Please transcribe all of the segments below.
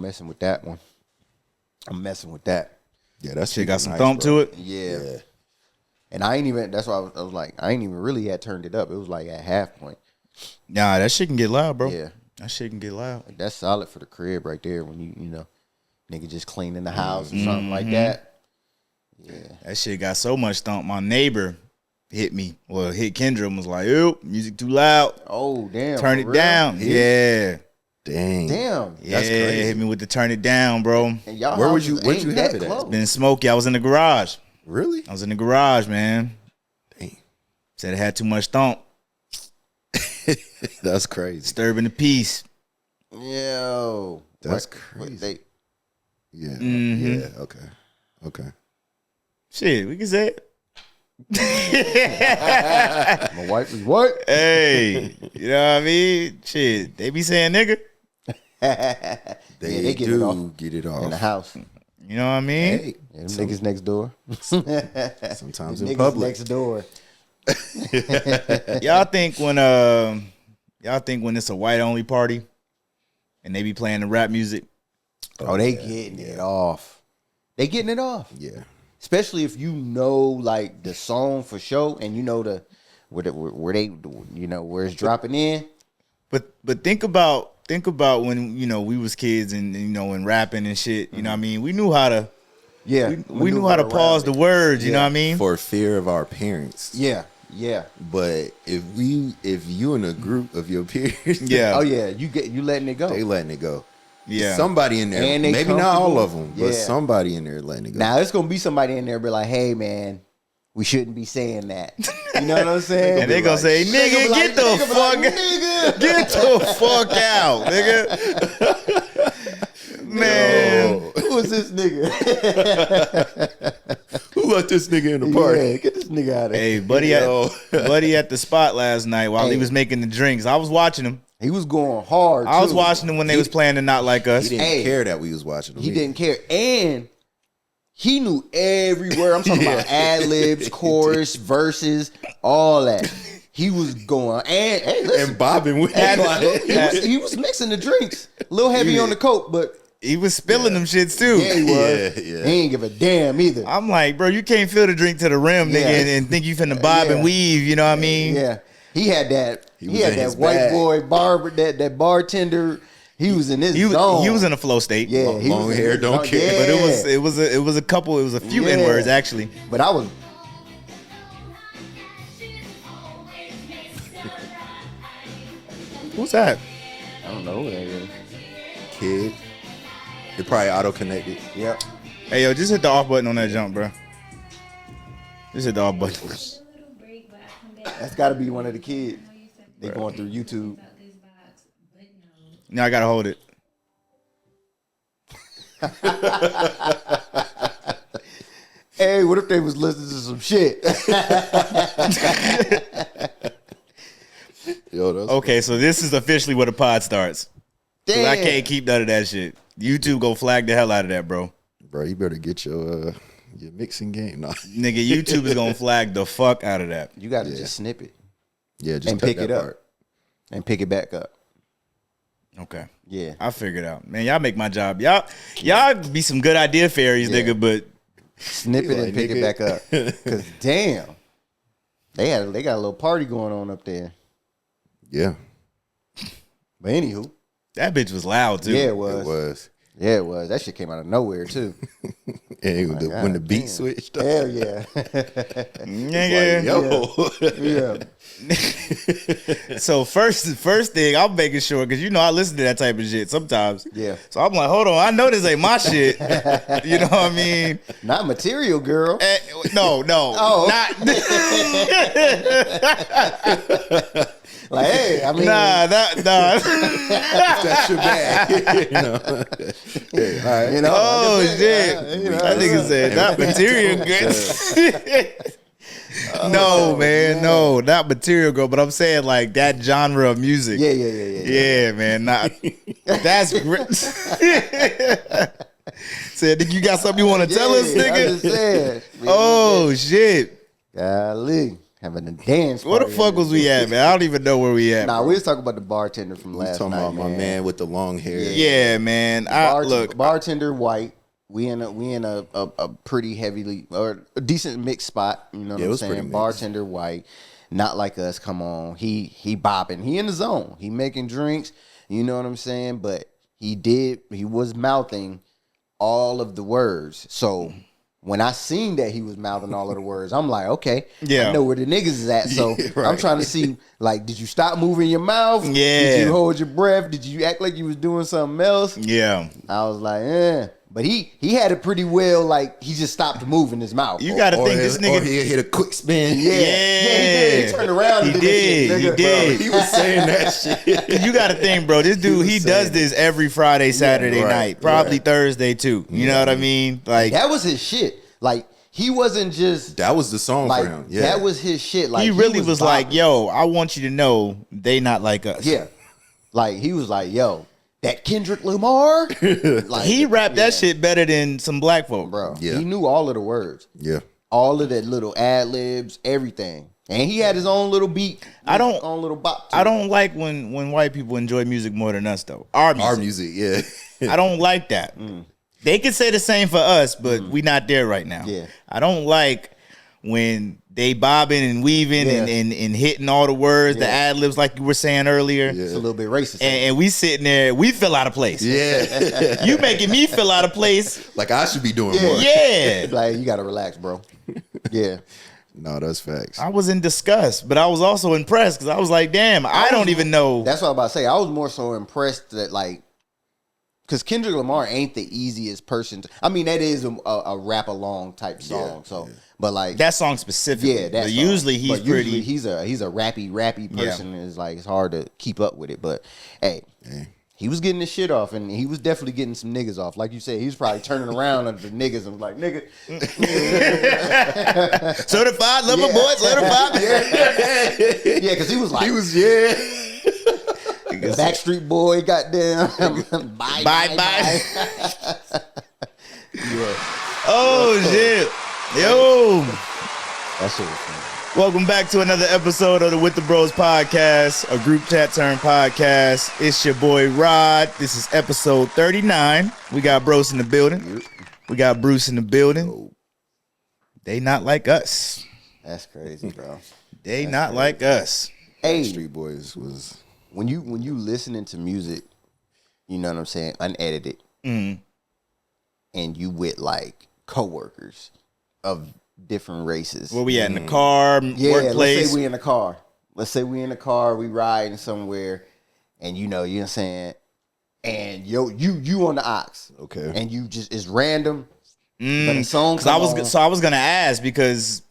messing with that one. I'm messing with that. Yeah, that shit got some thump to it. Yeah. And I ain't even. That's why I was like, I ain't even really had turned it up. It was like at half point. Nah, that shit can get loud, bro. Yeah, that shit can get loud. like, that's solid for the crib right there. When you know, nigga just cleaning the house or something like that. Yeah, that shit got so much thump. My neighbor hit me. Well, hit Kendra and was like, "Yo, music too loud. Oh damn, turn it real? down." Yeah. Dang. Damn. That's crazy. Hit me with the turn it down, bro. And y'all Where'd you ain't have it that at? close. Been smoky. I was in the garage. Really? I was in the garage, man. Dang. Said it had too much thump. That's crazy. Disturbing the peace. Yo, That's what crazy. Yeah. Mm-hmm. Yeah. Okay. Shit, we can say it. My wife is what? Hey, you know what I mean? Shit, they be saying nigga. They get do it off get it off. in the house. You know what I mean? Hey, Yeah, them niggas next door. sometimes in Niggas public. next door. Y'all think when it's a white only party and they be playing the rap music? Oh, they getting it off. They getting it off. Yeah. Especially if you know like the song for sure and you know where they you know where it's dropping in. But think about when, you know, we was kids and, you know, and rapping and shit, you know what I mean? We knew how to we knew how to pause the words, you know what I mean? For fear of our parents. Yeah. But if you in a group of your peers, Yeah. Oh yeah, you letting it go. they letting it go. Yeah. Somebody in there, And they maybe not all of comfortable. them, but Yeah. somebody in there letting it go. Now it's gonna be somebody in there be like, hey man, we shouldn't be saying that. You know what I'm saying? And they gonna say, nigga, get the fuck nigga. get the fuck out, nigga. Man. Who is this nigga? Who let this nigga in the party? Yeah, get this nigga out of here. Hey, buddy at the spot last night while he Hey. was making the drinks. I was watching him. He was going hard. I was too. watching him when they was playing the Not Like Us. He didn't Hey. care that we was watching him. He didn't care, and he knew every word. I'm talking about ad libs, chorus, verses, all that. He was going and hey, listen, And bobbing with it. he was mixing the drinks, a little heavy on the coke, but He was spilling them shits too. yeah, he was. Yeah. He ain't give a damn either. I'm like, bro, you can't fill the drink to the rim, nigga, Yeah. and think you finna bob and Yeah. weave. You know what I mean? Yeah, he had that. He, was had in his that white bag. boy barber, that bartender. He was in his zone. He was in a flow state. yeah, he long was in hair, his don't zone. care. Yeah. But it was a few Yeah. N-words actually. But I was. Who's that? I don't know who that is. Kid. It probably auto-connected. Yep. Hey yo, just hit the off button on that jump, bro. Just hit the off button. That's got to be one of the kids. They going through YouTube. Now I gotta hold it. Hey, what if they was listening to some shit? Yo, that's Okay, so this is officially where the pod starts. 'Cause Damn. I can't keep none of that shit. YouTube go flag the hell out of that, bro. bro, you better get your mixing game. Nah. Nigga, YouTube is gonna flag the fuck out of that. You got to just snip it Yeah, just and cut pick that it up part. and pick it back up. Okay. Yeah. I figured out. Man, y'all make my job. Y'all be some good idea fairies, Yeah. nigga, but Snip it and like, pick it nigga. back up. Cause damn, they got a little party going on up there. Yeah, But anywho, that bitch was loud too. yeah, it it was. was. Yeah, it was. That shit came out of nowhere too. And when the God beat damn. switched up, Hell yeah. Nigga. yo, Yeah. So first thing, I'm making sure, because you know I listen to that type of shit sometimes. Yeah. So I'm like, hold on, I know this ain't my shit. You know what I mean? Not material, girl. No. Oh. Not. Like, hey, I mean, Nah. that's your bag. You know? Yeah, all right. you know. Oh like I shit! said, you know, That nigga said not material good. No, man, no, not material girl. But I'm saying like that genre of music. Yeah. Yeah, man. Not that's great. Said, "Think you got something you want to tell us, Yeah, I nigga?" just said. Oh shit! Golly. having a dance Where party. the fuck was we at, man? I don't even know where we at. Nah, we was talking about the bartender from last talking night. about my man with the long hair. Yeah, man. Bartender white. We in a pretty heavily or a decent mixed spot. You know what I'm saying? Bartender white, not like us. Come on, he bopping. He in the zone. He making drinks. You know what I'm saying? But he was mouthing all of the words. So when I seen that he was mouthing all of the words, I'm like, okay, I know where the niggas is at. So I'm trying to see, like, did you stop moving your mouth? Yeah. Did you hold your breath? Did you act like you was doing something else? Yeah. I was like, But he had it pretty well, like, he just stopped moving his mouth. You got to think this nigga... Or he hit a quick spin. Yeah, he did. He turned around and did that shit, nigga. He did. Bro, he was saying that shit. You got to think, bro, this dude, he does this every Friday, Saturday night. Probably Thursday, too. You know what I mean? Like that was his shit. Like, he wasn't just... That was the song like, for him. Yeah. That was his shit. Like he really was like, yo, I want you to know they not like us. Yeah. Like, he was like, yo, that Kendrick Lamar? Like, he rapped that shit better than some black folk. Bro, Yeah. he knew all of the words. Yeah. All of that little ad-libs, everything. And he had his own little beat. His own little bop. I don't like when white people enjoy music more than us, though. Our music, yeah. I don't like that. They can say the same for us, but we not there right now. Yeah. I don't like when they bobbing and weaving and hitting all the words, the ad libs like you were saying earlier. It's a little bit racist. And we sitting there, we feel out of place. Yeah. You making me feel out of place. Like I should be doing more. Yeah. Like, you got to relax, bro. Yeah. No, that's facts. I was in disgust, but I was also impressed because I was like, damn, I don't even know. That's what I'm about to say. I was more so impressed that, like, because Kendrick Lamar ain't the easiest person to, I mean, that is a rap along type song. But like that song specifically. Yeah, that song. Usually usually he's a rappy person. It's like it's hard to keep up with it. But hey, he was getting his shit off, and he was definitely getting some niggas off. Like you said, he was probably turning around under the niggas and was like, nigga. Certified, love my boys, certified. Yeah, because he was like, Backstreet Boy, goddamn. Bye. Oh, shit. Yo. That shit was funny. Welcome back to another episode of the With the Bros podcast, a group chat turn podcast. It's your boy Rod. This is episode 39. We got Brose in the building. We got Bruce in the building. They not like us. That's crazy, bro. They not like us. Hey, Street Boys was when you listening to music, you know what I'm saying, unedited, and you with like coworkers of different races. Where we at, in the car, workplace? Let's say we in the car. We riding somewhere, and you know what I'm saying, and you on the aux. okay, and you just, it's random. But the song I was gonna ask, because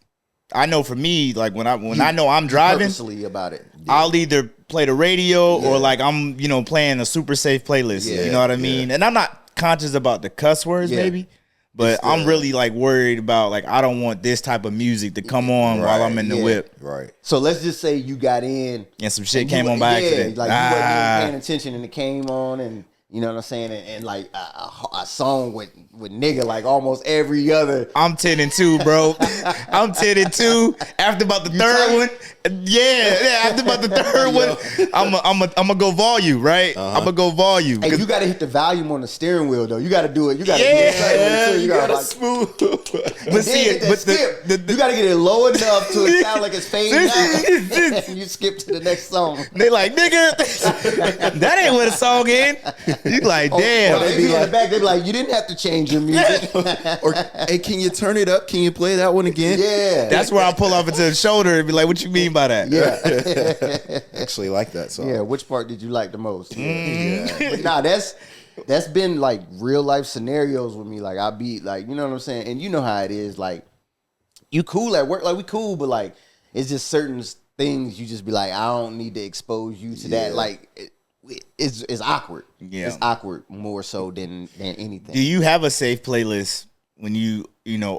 I know for me, like when I know I'm driving, purposely about it. Yeah. I'll either play the radio or like I'm playing a super safe playlist. You know what I mean? And I'm not conscious about the cuss words maybe, but I'm really like worried about, like, I don't want this type of music to come on while I'm in the whip. Right. So let's just say you got in and some shit came on by accident. Like you wasn't paying attention and it came on, and you know what I'm saying, and like a song with nigga like almost every other. I'm 10-2, bro. I'm 10-2. After about the third one, after about the third one, I'm gonna go volume, right? I'm gonna go volume. Hey, you gotta hit the volume on the steering wheel though. You gotta do it. You gotta do it. You gotta like, smooth. But see, you gotta get it low enough to it sound like it's fading out. And you skip to the next song. They like, nigga, that ain't where the song in. You like, damn. Or they be in the back. They be like, you didn't have to change your music. Or hey, can you turn it up? Can you play that one again? Yeah. That's where I pull off into the shoulder and be like, what you mean by that? Yeah. Actually like that song. Yeah, which part did you like the most? Yeah. But nah, that's been like real life scenarios with me. Like I be like, you know what I'm saying? And you know how it is, like you cool at work, like we cool, but like it's just certain things you just be like, I don't need to expose you to that. Like it's awkward. Yeah. It's awkward more so than anything. Do you have a safe playlist when you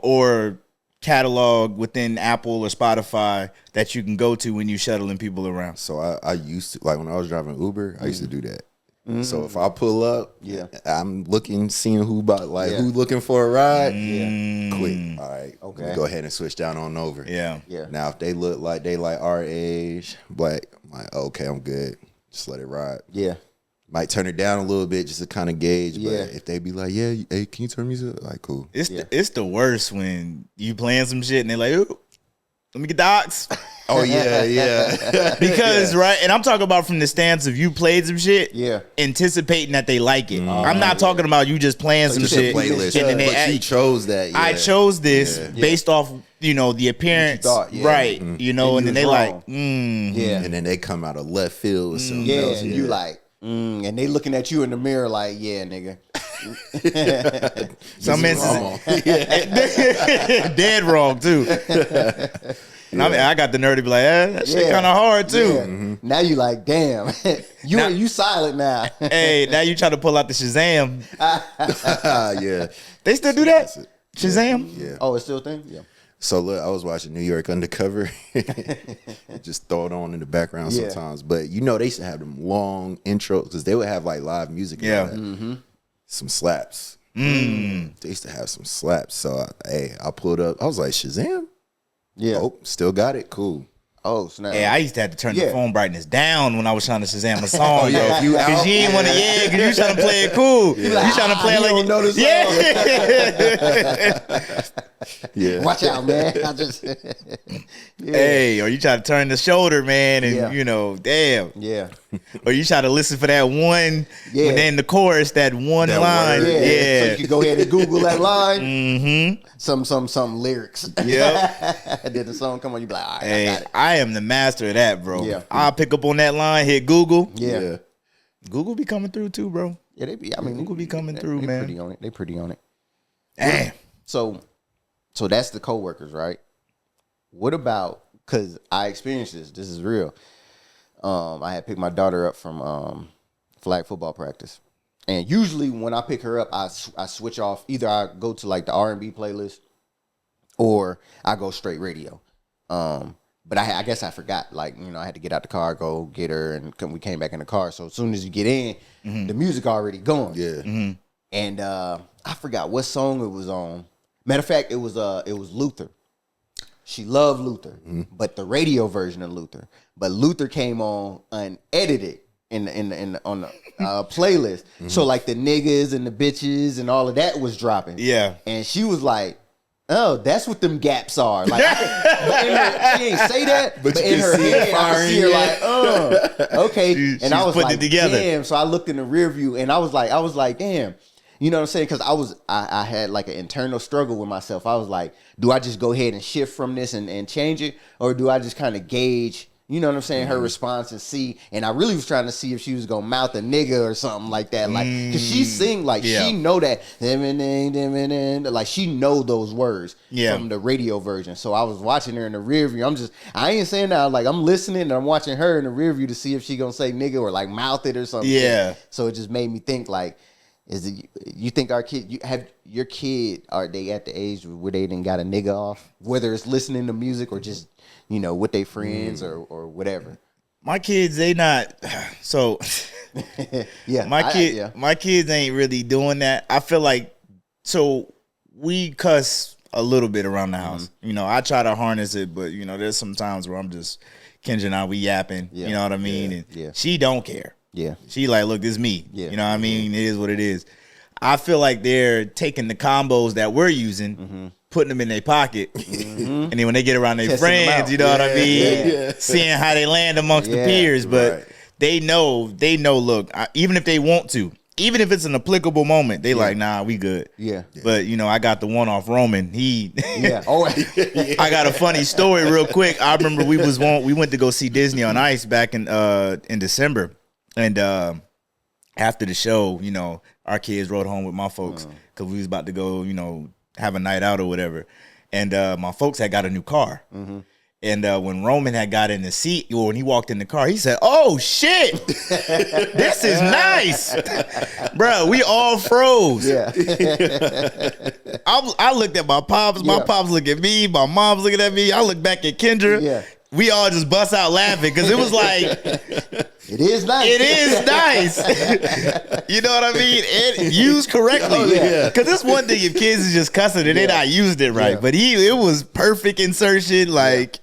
or catalog within Apple or Spotify that you can go to when you shuttling people around? So I used to, like when I was driving Uber, I used to do that. So if I pull up, Yeah. I'm looking, seeing who looking for a ride. Quick. All right. Okay. Let me go ahead and switch down on over. Yeah. Now if they look like they like our age, black, I'm like, okay, I'm good. Just let it ride. Yeah. Might turn it down a little bit just to kind of gauge. Yeah. But if they be like, yeah, hey, can you turn music up? Like, cool. It's the worst when you playing some shit and they're like, ooh, let me get the aux. Oh yeah. Because right, and I'm talking about from the stance of you played some shit, anticipating that they like it. I'm not talking about you just playing some shit. Playlist, and then but you chose that. Yeah. I chose this based off, the appearance, right? Mm-hmm. And then they like, and then they come out of left field with something else. And you like, and they looking at you in the mirror like, yeah, nigga. Some instances, dead wrong too. And I got the nerve to be like, that shit kind of hard too. Yeah. Now you like, damn, you silent now. Hey, now you try to pull out the Shazam. Yeah, they still do that. Shazam. Yeah. Oh, it's still a thing. Yeah. So look, I was watching New York Undercover. Just throw it on in the background sometimes. But they used to have them long intros because they would have like live music. And some slaps. They used to have some slaps. So I pulled up. I was like, Shazam. Yeah. Oh, still got it. Cool. Oh, snap. Yeah, I used to have to turn the phone brightness down when I was trying to Shazam a song, yo. Because you ain't want to, because you trying to play it cool. You trying to play it like, don't know this Yeah. Watch out, man. I just, Hey, or you try to turn the shoulder, man, and damn. Yeah. Or you try to listen for that one, when they in the chorus, that one line. So you can go ahead and Google that line. Mm-hmm. Some lyrics. Yep. And then the song come on, you be like, all right, I Hey, got it. I am the master of that, bro. Yeah. I'll pick up on that line, hit Google. Yeah. Google be coming through too, bro. Yeah, they be. I mean, Google be coming through, they man. Pretty on it. They pretty on it. Damn. So that's the coworkers, right? What about? Because I experienced this. This is real. I had picked my daughter up from flag football practice, and usually when I pick her up, I switch off. Either I go to like the R&B playlist, or I go straight radio. But I guess I forgot. Like, I had to get out the car, go get her, and we came back in the car. So as soon as you get in, the music already going. Yeah. Mm-hmm. And I forgot what song it was on. Matter of fact, it was Luther. She loved Luther, but the radio version of Luther. But Luther came on unedited on the playlist. So like the niggas and the bitches and all of that was dropping. Yeah. And she was like, oh, that's what them gaps are. Like, she ain't say that, but in her head, I could see her like, okay. And I was like, damn. So I looked in the rear view, and I was like, damn. You know what I'm saying? Because I had like an internal struggle with myself. I was like, do I just go ahead and shift from this and change it, or do I just kind of gauge? You know what I'm saying? Her response and see. And I really was trying to see if she was going to mouth a nigga or something like that. Like, because she sing like, she know that. Like, she know those words from the radio version. So I was watching her in the rear view. I ain't saying that. Like, I'm listening and I'm watching her in the rear view to see if she going to say nigga or like mouth it or something. Yeah. So it just made me think like, you think our kid, your kid, are they at the age where they done got a nigga off? Whether it's listening to music or just, with their friends or whatever. My kids, they not so. Yeah, my kids ain't really doing that. I feel like we cuss a little bit around the house. I try to harness it, but there's some times where I'm just Kendra and I, we yapping. You know what I mean? And she don't care. Yeah. She like, look, this is me. Yeah. You know what I mean? It is what it is. I feel like they're taking the combos that we're using, putting them in their pocket, and then when they get around their friends, you know what I mean? Seeing how they land amongst the peers. But they know, look, even if they want to, even if it's an applicable moment, they like, nah, we good. Yeah. But, I got the one off Roman. I got a funny story real quick. I remember we went to go see Disney on Ice back in December. And after the show, our kids rode home with my folks because we was about to go, have a night out or whatever. And my folks had got a new car. And when Roman had got in the seat, or when he walked in the car, he said, "Oh shit, this is nice, bro." We all froze. Yeah. I looked at my pops. My pops looked at me. My mom's looking at me. I looked back at Kendra. Yeah. we all just bust out laughing because it was like, it is nice. It is nice. You know what I mean? And used correctly. Because it's one thing if kids is just cussing and they not used it right. But it was perfect insertion. Like,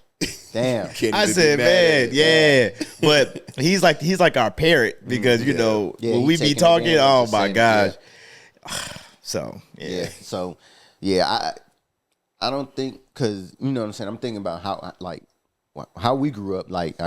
damn. I said, man, But he's like our parrot because you know when we be talking, oh my gosh. So So I don't think, because you know what I'm saying, I'm thinking about how we grew up. Like,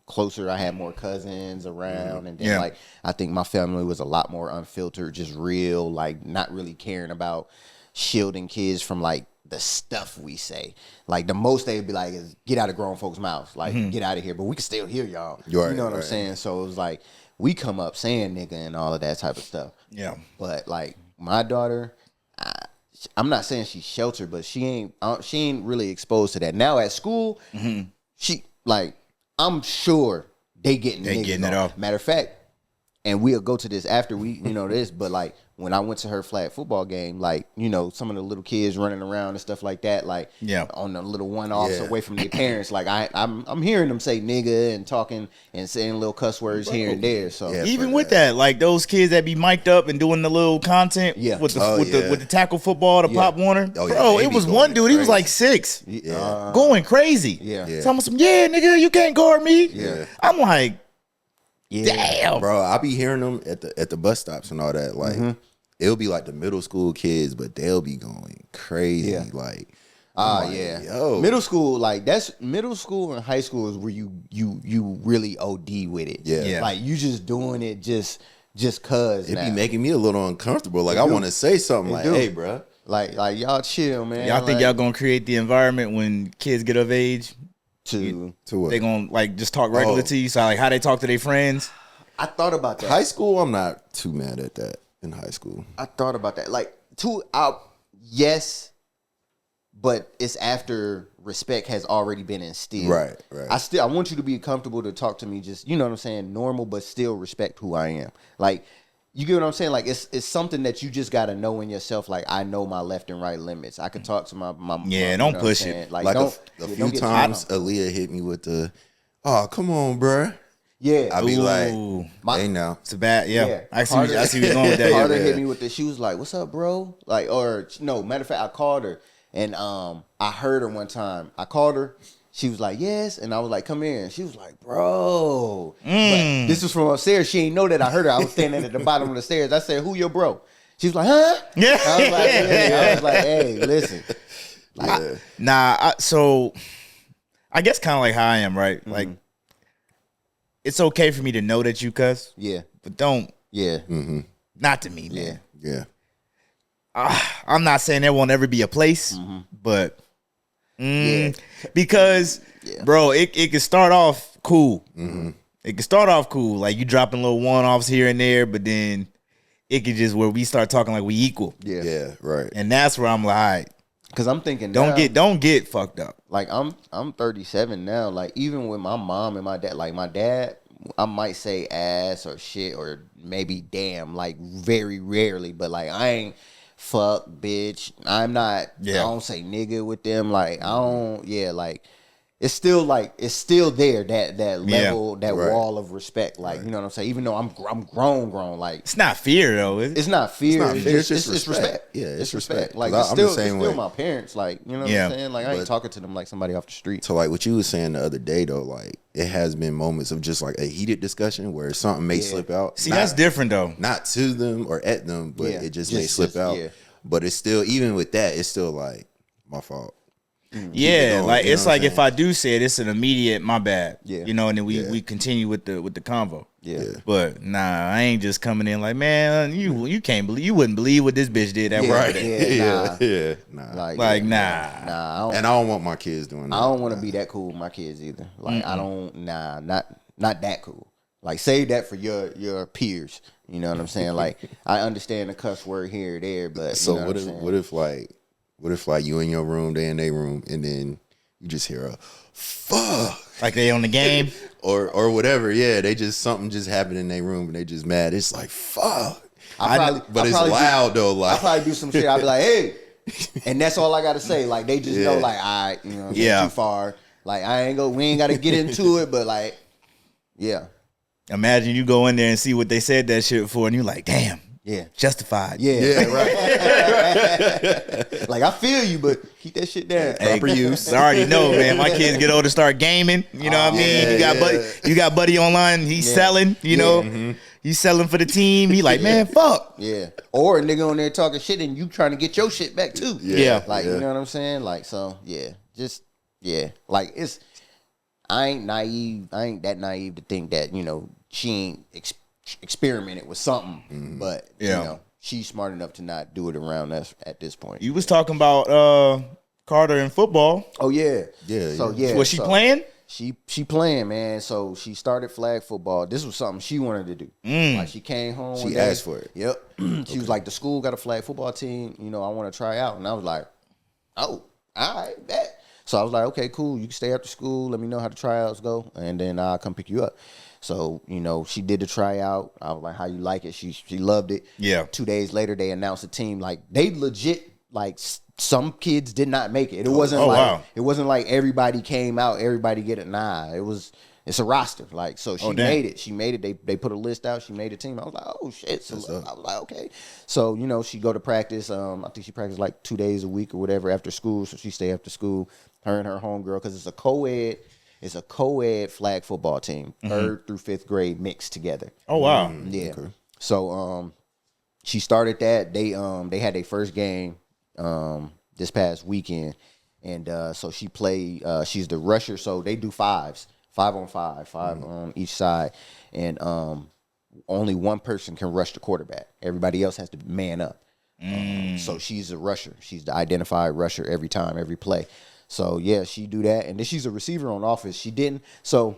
closer, I had more cousins around, and then like I think my family was a lot more unfiltered, just real, like not really caring about shielding kids from like the stuff we say. Like the most they would be like is get out of grown folks' mouths, like get out of here, but we can still hear y'all. You know what I'm saying? So it was like we come up saying nigga and all of that type of stuff. Yeah. But like my daughter, I'm not saying she's sheltered, but she ain't really exposed to that. Now at school, she like, I'm sure they getting it off. Matter of fact, and we'll go to this after we this, but like when I went to her flag football game, like, you know, some of the little kids running around and stuff like that, like on the little one-offs away from their parents, like I'm hearing them say nigga and talking and saying little cuss words here and there. So even with that, like those kids that be mic'd up and doing the little content with the tackle football, the Pop Warner. Bro, it was one dude, he was like 6. Going crazy. Telling some, nigga, you can't guard me. I'm like, damn, bro. I be hearing them at the bus stops and all that. Like it'll be like the middle school kids, but they'll be going crazy. Like, yo, middle school, like that's middle school and high school is where you really OD with it. Like you just doing it just cause it be making me a little uncomfortable. Like I want to say something like, hey, bro, like y'all chill, man. Y'all think y'all gonna create the environment when kids get of age? To what? They gonna like just talk regular to you, so like how they talk to their friends. I thought about that. High school, I'm not too mad at that. In high school, I thought about that. Like yes, but it's after respect has already been instilled. Right. I want you to be comfortable to talk to me, just, you know what I'm saying, normal, but still respect who I am. Like, you get what I'm saying? Like, it's something that you just got to know in yourself. Like, I know my left and right limits. I can talk to my don't push it. Like a few times, Aaliyah hit me with the, oh, come on, bruh. Yeah. I'll be like, hey, now. It's a bad, I see where you're going with that. Carter hit me with this. She was like, what's up, bro? Like, or, no, matter of fact, I called her. And I heard her one time. I called her. She was like, yes. And I was like, come here. And she was like, bro. But this was from upstairs. She ain't know that I heard her. I was standing at the bottom of the stairs. I said, who your bro? She was like, huh? Yeah. I was like, hey, listen. Like, so I guess kind of like how I am, right? Like, it's okay for me to know that you cuss. Yeah. But don't. Yeah. Not to me, man. Yeah. I'm not saying there won't ever be a place, but because, bro, it can start off cool. It can start off cool, like you dropping little one-offs here and there, but then it could just where we start talking like we equal. Yeah, right. And that's where I'm like, all right. Because I'm thinking don't get fucked up. Like I'm 37 now. Like even with my mom and my dad, like my dad, I might say ass or shit or maybe damn, like very rarely, but like I ain't fuck, bitch. I'm not. I don't say nigga with them. Like I don't. Like it's still there. That level, that wall of respect. Like you know what I'm saying. Even though I'm grown. Like it's not fear though. It's not fear. It's just respect. Yeah, it's respect. Like it's still my parents. Like you know what I'm saying. Like I ain't talking to them like somebody off the street. So like what you was saying the other day though, like it has been moments of just like a heated discussion where something may slip out. See, that's different though. Not to them or at them, but it just may slip out. Yeah. But it's still, even with that, it's still like my fault. Yeah, like it's like if I do say it, it's an immediate my bad. Yeah, you know, and then we continue with the convo. Yeah, but nah, I ain't just coming in like, man, you wouldn't believe what this bitch did that work. Nah. And I don't want my kids doing that. I don't want to be that cool with my kids either. Like I don't, not that cool. Like save that for your peers. You know what I'm saying? Like I understand the cuss word here or there, but so you know what if you in your room, they in their room, and then you just hear a fuck, like they on the game or whatever. Yeah, they just something just happened in their room and they just mad. It's like fuck. But it's loud though. Like I probably do some shit. I'll be like, hey, and that's all I got to say. Like they just know, like you know, too far. Like we ain't got to get into it, but like, yeah. Imagine you go in there and see what they said that shit for, and you like, damn. Yeah. Justified. Yeah, right. Like, I feel you, but keep that shit down. Proper use. I already know, man. My kids get older, start gaming. You know what I mean? You got buddy online, he's selling, you know. Mm-hmm. He's selling for the team. He like, man, fuck. Yeah. Or a nigga on there talking shit and you trying to get your shit back too. Yeah. Like, you know what I'm saying? Like, so, yeah. Just, yeah. Like, I ain't naive. I ain't that naive to think that, you know, she ain't experimented with something. But, you know, she's smart enough to not do it around us at this point. You was talking about Carter in football. Oh, yeah. Yeah. So, yeah. Was she playing? She playing, man. So she started flag football. This was something she wanted to do. Like, she came home. She asked for it. Yep. She was like, the school got a flag football team. You know, I want to try out. And I was like, oh, all right, bet. So I was like, okay, cool. You can stay after school. Let me know how the tryouts go, and then I'll come pick you up. So, you know, she did the tryout. I was like, how you like it? She loved it. Yeah. 2 days later, they announced a team. Like, they legit, like, some kids did not make it. It wasn't it wasn't like everybody came out, everybody get it. Nah, it's a roster. Like, so she made it. She made it. They put a list out. She made a team. I was like, oh shit. So I was like, okay. So, you know, she go to practice. I think she practiced like 2 days a week or whatever after school. So she stay after school. Her and her homegirl, because it's a co-ed flag football team, 3rd through 5th grade mixed together. Oh wow. Yeah. Okay. So she started that. They had their first game this past weekend, and so she played. She's the rusher, so they do 5 on 5 on each side, and only one person can rush the quarterback. Everybody else has to man up. So she's a rusher. She's the identified rusher every time, every play. So, yeah, she do that. And then she's a receiver on offense. She didn't. So,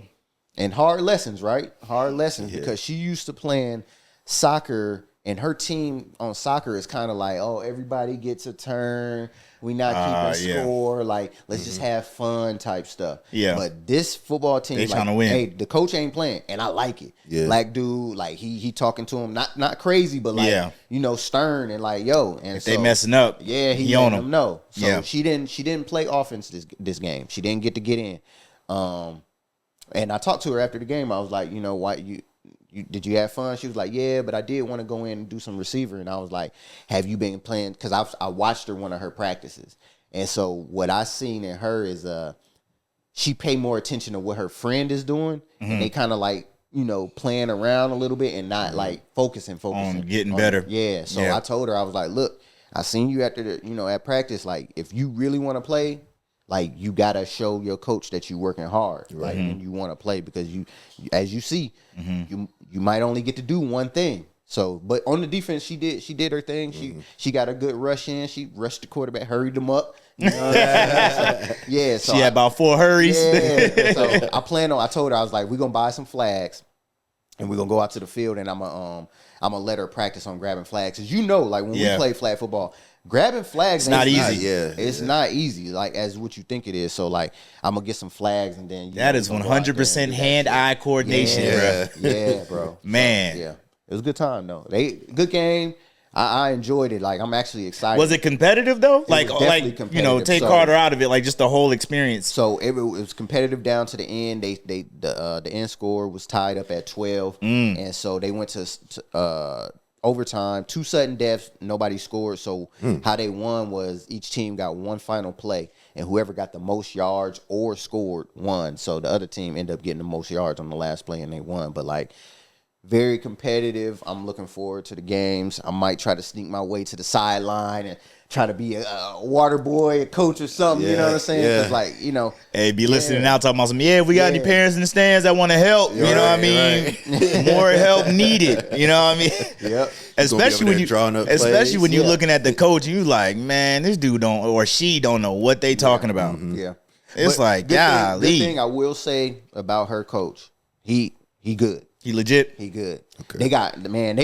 and hard lessons, right? Hard lessons because she used to playing soccer, and her team on soccer is kind of like, oh, everybody gets a turn. We not keeping score. Like, let's just have fun type stuff. Yeah. But this football team, they trying to win. Hey, the coach ain't playing, and I like it. Yeah. Black dude, like, he talking to him, not crazy, but like, you know, stern and like, yo. And if they messing up, he on them know. So she didn't play offense this game. She didn't get to get in. And I talked to her after the game. I was like, you know, why you did you have fun? She was like, yeah, but I did want to go in and do some receiver. And I was like, have you been playing? Because I watched her one of her practices. And so what I seen in her is she pay more attention to what her friend is doing. And they kind of like, you know, playing around a little bit and not like focusing on getting better. Yeah. So I told her, I was like, look, I seen you after the, you know, at practice. Like, if you really want to play, like, you gotta show your coach that you working hard, like, when you want to play, because you as you see, you might only get to do one thing. So, but on the defense, she did her thing. She got a good rush in. She rushed the quarterback, hurried them up. You know what I'm saying? So, she had about 4 hurries. Yeah. So I told her, I was like, we're gonna buy some flags, and we're gonna go out to the field, and I'm gonna let her practice on grabbing flags. Cause you know, like, when we play flag football, grabbing flags it's not easy. It's not easy, like, as what you think it is. So, like, I'm gonna get some flags, and then that is 100% hand-eye coordination, bro. Yeah, bro. Man, so, it was a good time though. Good game. I enjoyed it. Like, I'm actually excited. Was it competitive though? Like you know, take Carter out of it, like just the whole experience. So it was competitive down to the end. The end score was tied up at 12, and so they went to overtime. 2 sudden deaths. Nobody scored. So how they won was each team got one final play, and whoever got the most yards or scored won. So the other team ended up getting the most yards on the last play, and they won. But like, very competitive. I'm looking forward to the games. I might try to sneak my way to the sideline and try to be a water boy, a coach or something. You know what I'm saying? Because, like, you know. Hey, be listening out, talking about some, if we got any parents in the stands that want to help, you know what I mean? More help needed, you know what I mean? Yep. Especially when you're looking at the coach, you like, man, this dude don't, or she don't know what they talking about. Yeah. It's but like, golly. Good thing I will say about her coach, he good. He legit? He good. Okay. They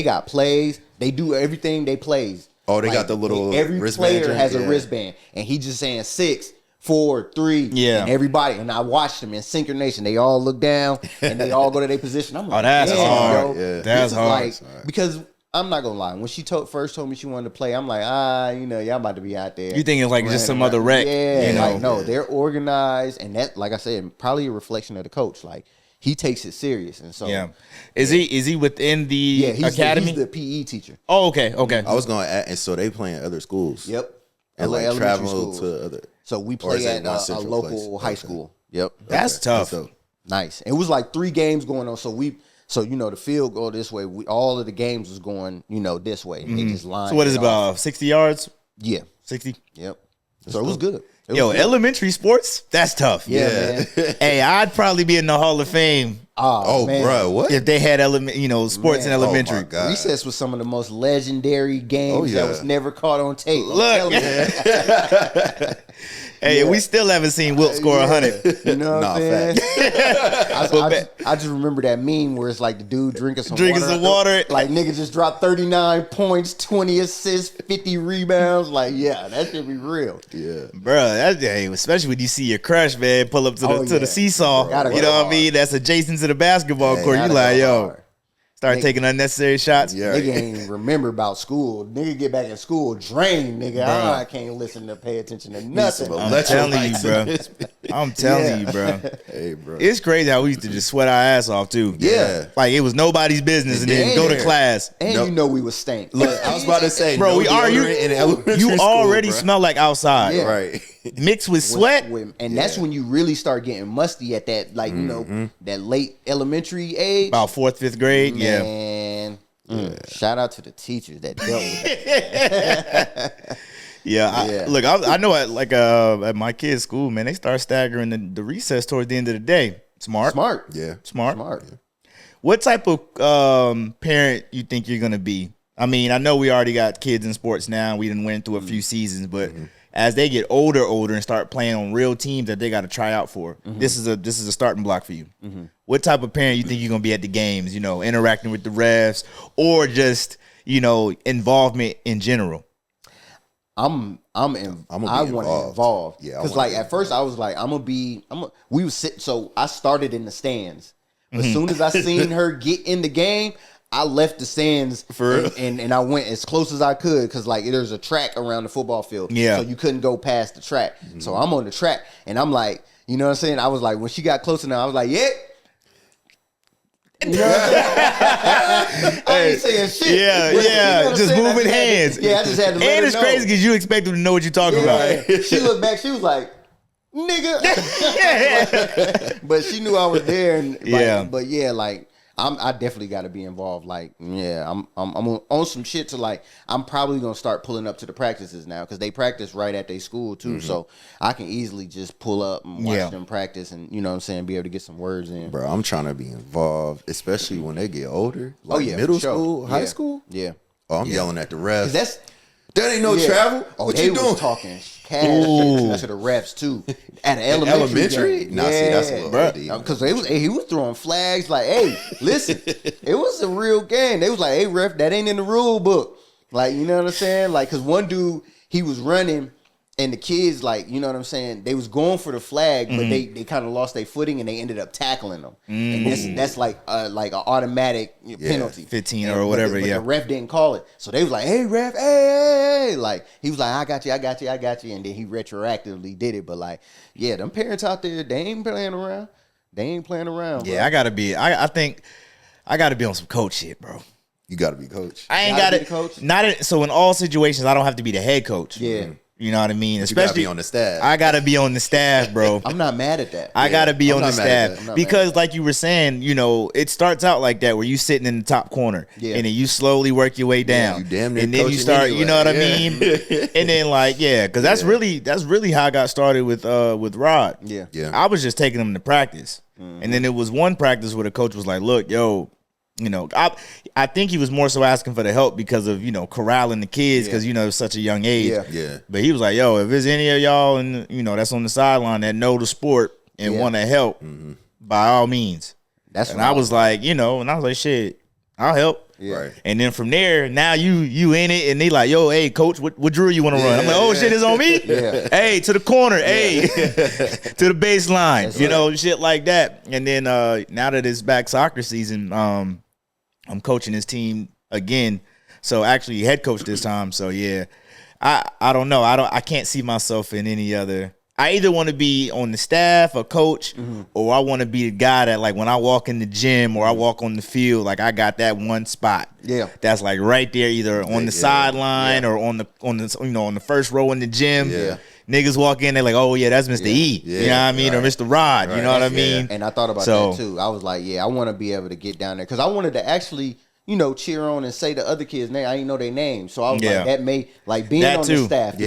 got plays. They do everything they plays. Oh, they got the little every wristband. Player has a wristband, and he just saying 6, 4, 3. And everybody, and I watched them in synchronization. They all look down, and they all go to their position. I'm like, that's hard. Yeah. That's hard. Like, because I'm not gonna lie. When she first told me she wanted to play, I'm like, y'all about to be out there. You think it's like just some other wreck? Yeah, you know? like no, they're organized, and that, like I said, probably a reflection of the coach. Like he takes it serious, and so is he within the academy? He's the PE teacher. Oh, okay. I was gonna add, and so they play in other schools. Yep, and like travel to other. So we play at a local high school. Yep, that's tough. That's nice. It was like 3 games going on. So the field go this way. All of the games was going this way. They just lined. So what is it, about 60 yards? Yeah, 60. Yep. So it was good. Elementary sports, that's tough. Yeah, man. Hey, I'd probably be in the Hall of Fame. Oh, bro, what? If they had sports in elementary. Oh, my God. Recess was some of the most legendary games that was never caught on tape. Look. Hey, we still haven't seen Wilt score 100. You know what I'm saying? I just remember that meme where it's like the dude drinking some water. Like, nigga just dropped 39 points, 20 assists, 50 rebounds. Like, yeah, that should be real. Yeah. Bro, especially when you see your crush, man, pull up to the seesaw. You know what I mean? That's adjacent to the basketball court. You like, yo. Start taking unnecessary shots. Yeah. Nigga ain't even remember about school. Nigga get back in school drained, nigga. I can't listen to pay attention to nothing. I'm telling you, bro. I'm telling you, bro. Hey, bro. It's crazy how we used to just sweat our ass off, too. Yeah. Like, it was nobody's business and then go to class. And you we was stank. Look, I was about to say, bro, you already smell like outside. Yeah. Right. Mixed with sweat. And that's when you really start getting musty at that, like, that late elementary age. About 4th, 5th grade. Man. Shout out to the teachers that dealt with that. Look, I know at my kids' school, man, they start staggering the recess towards the end of the day. Smart. Yeah. Smart. Yeah. What type of parent you think you're going to be? I mean, I know we already got kids in sports now. We done went through a few seasons, but as they get older and start playing on real teams that they got to try out for, this is a starting block for you. What type of parent you think you're gonna be at the games? Interacting with the refs or just involvement in general. I want to involve. Yeah, because like at first I was like, we was sitting. So I started in the stands. As soon as I seen her get in the game, I left the stands and I went as close as I could because like there's a track around the football field. Yeah. So you couldn't go past the track. So I'm on the track and I'm like, you know what I'm saying? I was like, when she got close enough, I was like, yeah. You know what I'm saying? I ain't saying shit. Yeah. Just moving hands. Yeah, I just had to let her And it's crazy because you expect them to know what you're talking about. She looked back, she was like, nigga. But she knew I was there. And but I definitely got to be involved. Like, I'm on some shit to like. I'm probably gonna start pulling up to the practices now because they practice right at their school too. So I can easily just pull up and watch them practice, and be able to get some words in. Bro, I'm trying to be involved, especially when they get older, like middle school, high school. Yeah. Oh, I'm yelling at the refs. That ain't no travel. Oh, what you doing? Was talking cash to the refs too at an elementary. Nah, see, that's a little deep. Because he was throwing flags like, "Hey, listen, it was a real game." They was like, "Hey, ref, that ain't in the rule book." Like, you know what I'm saying? Like, because one dude he was running. And the kids, like, you know what I'm saying? They was going for the flag, but they kind of lost their footing and they ended up tackling them. And that's like an automatic penalty. 15 or whatever, but the ref didn't call it. So they was like, hey, ref, hey. Like, he was like, I got you. And then he retroactively did it. But, like, yeah, them parents out there, they ain't playing around. Yeah, bro. I think I got to be on some coach shit, bro. You got to be coach. I ain't got to. So in all situations, I don't have to be the head coach. Yeah. You know what I mean? Especially you gotta be on the staff. I gotta be on the staff, bro. I'm not mad at that. I gotta be on the staff because, like you were saying, it starts out like that where you sitting in the top corner, and then you slowly work your way down, you damn near and then you start. Anyway. You know what I mean? And then because that's really how I got started with Rod. Yeah. I was just taking him to practice, and then it was one practice where the coach was like, "Look, yo." I think he was more so asking for the help because of, corralling the kids because, it's such a young age. Yeah. But he was like, yo, if there's any of y'all and, that's on the sideline that know the sport and want to help, by all means. And I was like, shit, I'll help. Yeah. Right. And then from there, now you in it and they like, yo, hey, coach, what drill you want to run? I'm like, oh, shit, it's on me? Yeah. Hey, to the corner. Hey, to the baseline. Shit like that. And then now that it's back soccer season, I'm coaching this team again. So actually head coach this time. So yeah, I don't know. I can't see myself in any other. I either want to be on the staff or coach, or I want to be the guy that, like, when I walk in the gym or I walk on the field, like, I got that one spot. Yeah. That's like right there, either on the sideline or on the on the first row in the gym. Yeah. Niggas walk in, they're like, oh yeah, that's Mr. E. Yeah. You know what I mean? Or Mr. Rod. You know what I mean? And I thought about that too. I was like, I want to be able to get down there because I wanted to actually, cheer on and say the other kids' name. I didn't know their names. So I was like, that may, like, being That on too. the staff.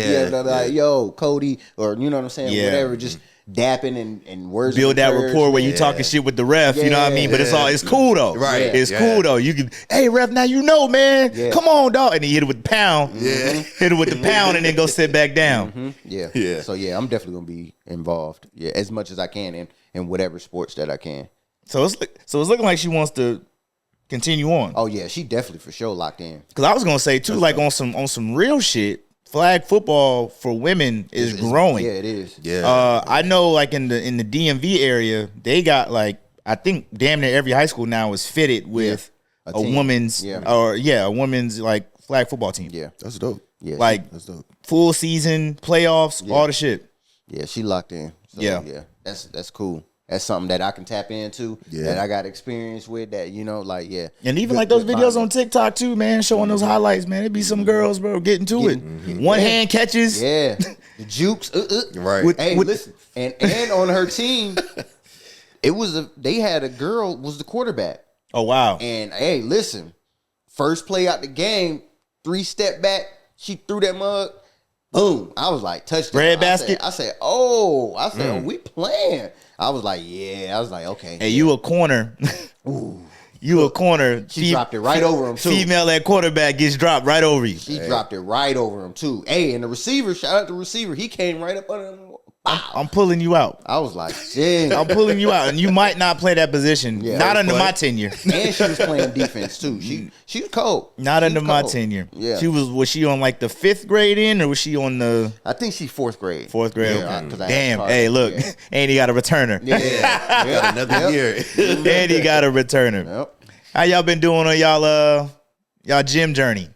Like, yo, Cody, or you know what I'm saying? Whatever, just dapping and words. Build that rapport where you talking shit with the ref, you know what I mean? But it's cool though. Right. It's cool though. You can, hey ref, now you know, man. Yeah. Come on, dog. And he hit it with the pound. Yeah. Hit it with the pound and then go sit back down. Yeah. So I'm definitely gonna be involved. Yeah, as much as I can in whatever sports that I can. So it's looking like she wants to continue on. Oh yeah, she definitely for sure locked in. Because I was gonna say too, like on some real shit, flag football for women is growing. Yeah, it is. Yeah. I know, like in the DMV area, they got, like, I think damn near every high school now is fitted with a woman's a women's like flag football team. Yeah, That's dope. yeah, Like That's dope. full season playoffs, all the shit. yeah, she locked in. So, Yeah. that's cool. That's something that I can tap into. Yeah. That I got experience with. That like And even like those videos on TikTok too, man, showing those highlights, man. It be some girls, bro, getting to it. One hand catches. Yeah, the jukes. Right. Listen, and on her team, they had a girl was the quarterback. Oh wow. And hey, listen, first play out the game, 3-step back, she threw that mug, boom. I was like, touchdown. Bread basket? I said, we playing. I was like, okay. Hey, you a corner. You a corner. She dropped it right over him too. Female at quarterback gets dropped right over you. She dropped it right over him too. Hey, and the receiver, shout out to the receiver, he came right up under him. I'm pulling you out. I was like, dang. I'm pulling you out, and you might not play that position. Yeah, not under my tenure. And she was playing defense too. She was cold. Not under my tenure. Yeah. Was she on like the 5th grade in, or was she on the I think she's 4th grade. 4th grade? Yeah, Okay. 'cause I Damn. had Hey, look, and he got a returner. Yeah. Got another year. And he got a returner. Yep. How y'all been doing on y'all gym journey?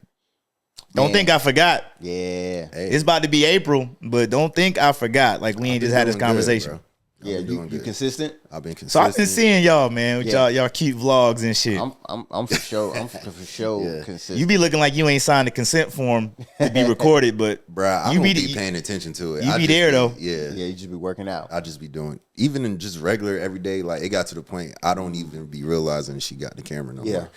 Don't Man. think I forgot. Yeah. It's about to be April, but don't think I forgot. Like, we ain't just had this conversation. Yeah, you consistent? I've been So consistent. I've been seeing y'all, man, with Yeah. y'all cute vlogs and shit. I'm for sure. I'm for sure consistent. You be looking like you ain't signed a consent form to be recorded, but Bruh, I you don't be be paying attention to it. you I be just there, though. Yeah. Yeah, you just be working out. I just be doing, even in just regular everyday, like, it got to the point I don't even be realizing she got the camera no more.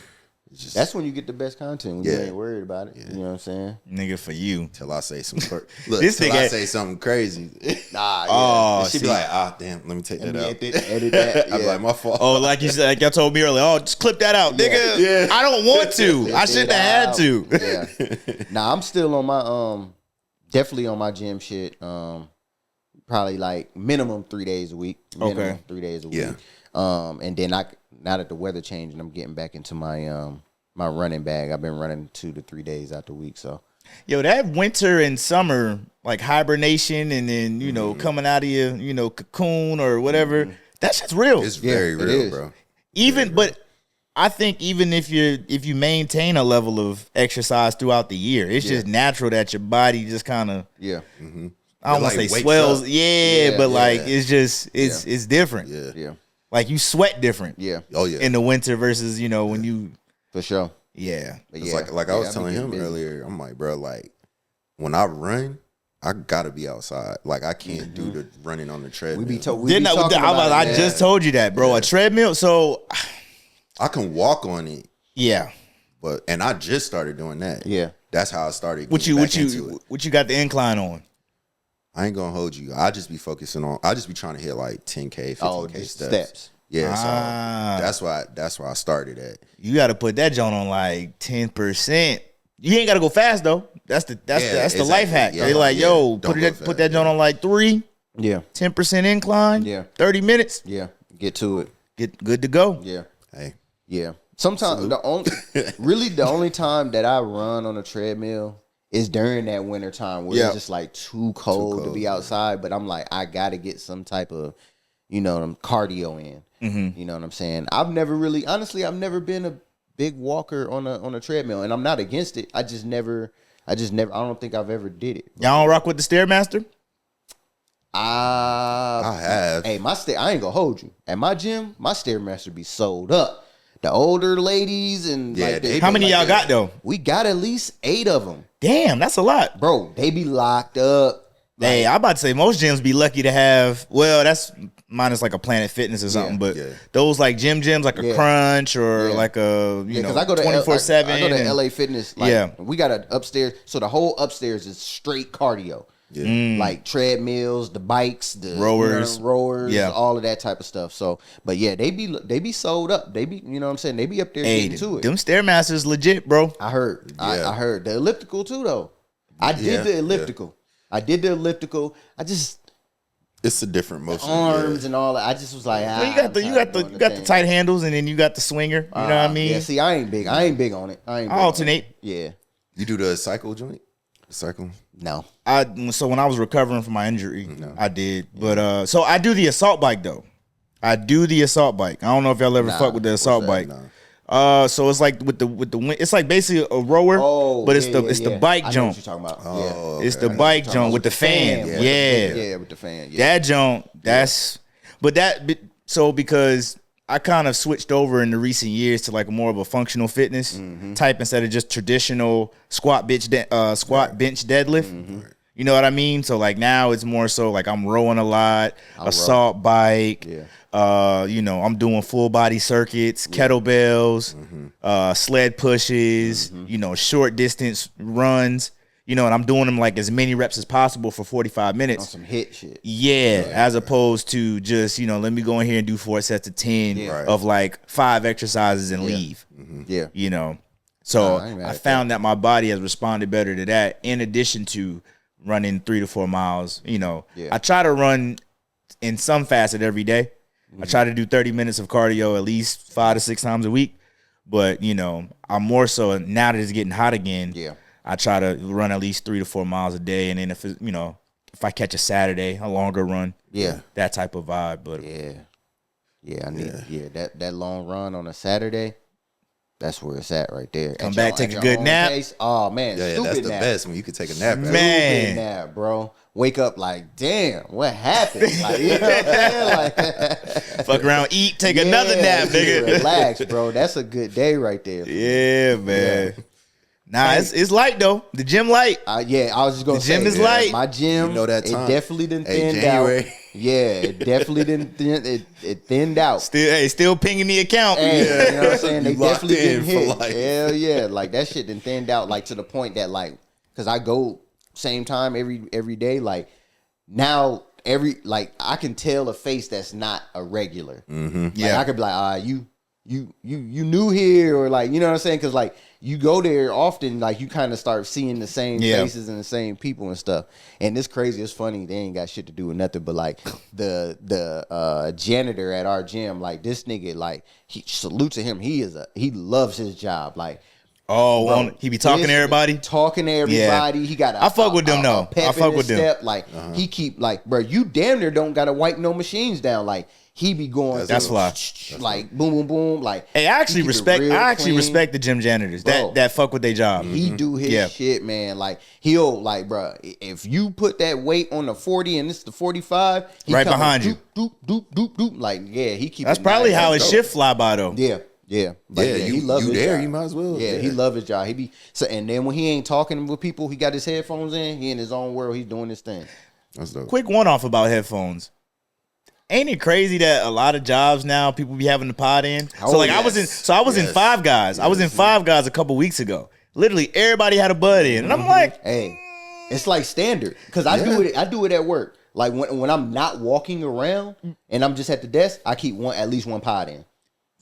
It's just, That's when you get the best content, when you ain't worried about it. You know what I'm saying? nigga, for you. till I say some look, This till nigga- I say something crazy. Nah, Oh, She be like, damn, let me take that out. edit that. I be like, my fault. Oh, like you said, like y'all told me earlier. Oh, just clip that out, nigga. Yeah. I don't want to. I shouldn't have had to. Yeah. Nah, I'm still on my definitely on my gym shit. Probably like minimum 3 days a week. Minimum 3 days a week. Yeah. And then now that the weather changed and I'm getting back into my my running bag. I've been running 2 to 3 days out the week. So Yo, that winter and summer, like hibernation, and then coming out of your cocoon or whatever. That shit's real. It's very real, is. bro. But I think even if you maintain a level of exercise throughout the year, it's just natural that your body just kind of I don't want like to say wakes swells, up. but like it's just it's different. Yeah. Like you sweat different. yeah, Oh yeah. In the winter versus when you for sure. But It's like I was telling him earlier. I'm like, bro, like when I run, I gotta be outside. Like I can't do the running on the treadmill. I just told you that, bro. A treadmill. So I can walk on it, yeah. and I just started doing that. Yeah. That's how I started. What you into it. got the incline on? I ain't gonna hold you. I just be focusing on. I just be trying to hit like 10K, 15K just steps. Yeah, Ah. so that's why I started at. You got to put that joint on like 10%. You ain't got to go fast though. That's the exactly. life hack. Yeah, They like, yeah. yo, Don't put that joint on like 3, Yeah. 10% incline. Yeah. 30 minutes. Yeah. Get to it. Get good to go. Yeah. Hey, Yeah. Sometimes the only time that I run on a treadmill is during that winter time where it's just like too cold to be outside. But I'm like, I gotta get some type of, cardio in. You know what I'm saying? I've never been a big walker on a treadmill, and I'm not against it. I just never. I don't think I've ever did it. Y'all don't rock with the Stairmaster? I have. Hey, I ain't gonna hold you. At my gym, my Stairmaster be sold up. The older ladies and how many y'all got though? We got at least 8 of them. Damn, that's a lot, bro. They be locked up. Hey, I'm about to say most gyms be lucky to have. Well, that's minus like a Planet Fitness or something, but those like gyms like a Crunch or like a because I go to 24/7. I go to LA Fitness. Like, we got an upstairs, so the whole upstairs is straight cardio. Like treadmills, the bikes, the rowers, all of that type of stuff. So, but yeah, they be sold up. They be, you know what I'm saying? They be up there getting to it. Them Stairmasters legit, bro. I heard. I heard the elliptical too, though. I did the elliptical. I did the elliptical. It's a different motion. Arms and all that. I just was like, you got the tight handles, and then you got the swinger. You know what I mean? Yeah. See, I ain't big on it. I alternate. Yeah. You do the cycle joint? Cycle? No. So when I was recovering from my injury, I did. But so I do the assault bike though. I do the assault bike. I don't know if y'all ever fuck with the assault bike. No. So it's like with the it's like basically a rower, but it's the bike jump. I know what you're talking about. Okay. It's the bike jump with the fan. Yeah, with the fan. Yeah. That jump. So because I kind of switched over in the recent years to like more of a functional fitness type instead of just traditional squat bench deadlift. You know what I mean? So like now it's more so like I'm rowing a lot, assault bike. I'm doing full body circuits, kettlebells, sled pushes, short distance runs. And I'm doing them like as many reps as possible for 45 minutes. On some hit shit. Yeah, as opposed to just, let me go in here and do 4 sets of 10 of like 5 exercises and leave. So I found that my body has responded better to that in addition to running 3 to 4 miles. I try to run in some facet every day. I try to do 30 minutes of cardio at least 5 to 6 times a week. But, I'm more so now that it's getting hot again. I try to run at least 3 to 4 miles a day, and then if I catch a Saturday, a longer run, that type of vibe. But I need that long run on a Saturday. That's where it's at right there. Come back, take a good nap. Pace. Oh man, that's the best when you can take a nap. Man, nap, bro. Wake up like, damn, what happened? Like, you know what I'm saying? Fuck around, eat, take another nap, nigga. Relax, bro. That's a good day right there. Yeah, man. Nah, it's light though. The gym light. I was just gonna say the gym is light. My gym, that time. It definitely didn't thinned out. Yeah, it definitely didn't it thinned out. Still pinging the account. Hey, you know what I'm saying? They definitely didn't hit. For life. Hell yeah, like that shit didn't thinned out like to the point that like, cause I go same time every day. Like now I can tell a face that's not a regular. Like, I could be like, you new here, or like, you know what I'm saying? Cause like you go there often, like you kind of start seeing the same faces and the same people and stuff. And it's crazy. It's funny. They ain't got shit to do with nothing. But like the janitor at our gym, like this nigga, like he salute to him. He loves his job. Like, he be talking to everybody. Talking to everybody. Yeah. He got I fuck with them though. I fuck with them. Like he keep like, bro, you damn near don't gotta wipe no machines down. Like he be going. That's why. Like boom, boom, boom. Like, hey, I actually respect the gym janitors that fuck with their job. He do his shit, man. Like he'll like, bro, if you put that weight on the 40 and it's the 45, he right behind you. Doop, doop, doop, doop. Like, yeah, he keep. That's probably how his shift fly by though. Yeah. Like, he love his job. You might as well. Yeah, he love his job. He be so, and then when he ain't talking with people, he got his headphones in. He in his own world. He's doing his thing. That's dope. Quick one off about headphones. Ain't it crazy that a lot of jobs now people be having the pod in? So like I was in Five Guys. I was in Five Guys a couple weeks ago. Literally everybody had a bud in, and I'm like, hey, it's like standard because I do it at work. Like when I'm not walking around and I'm just at the desk, I keep at least one pod in.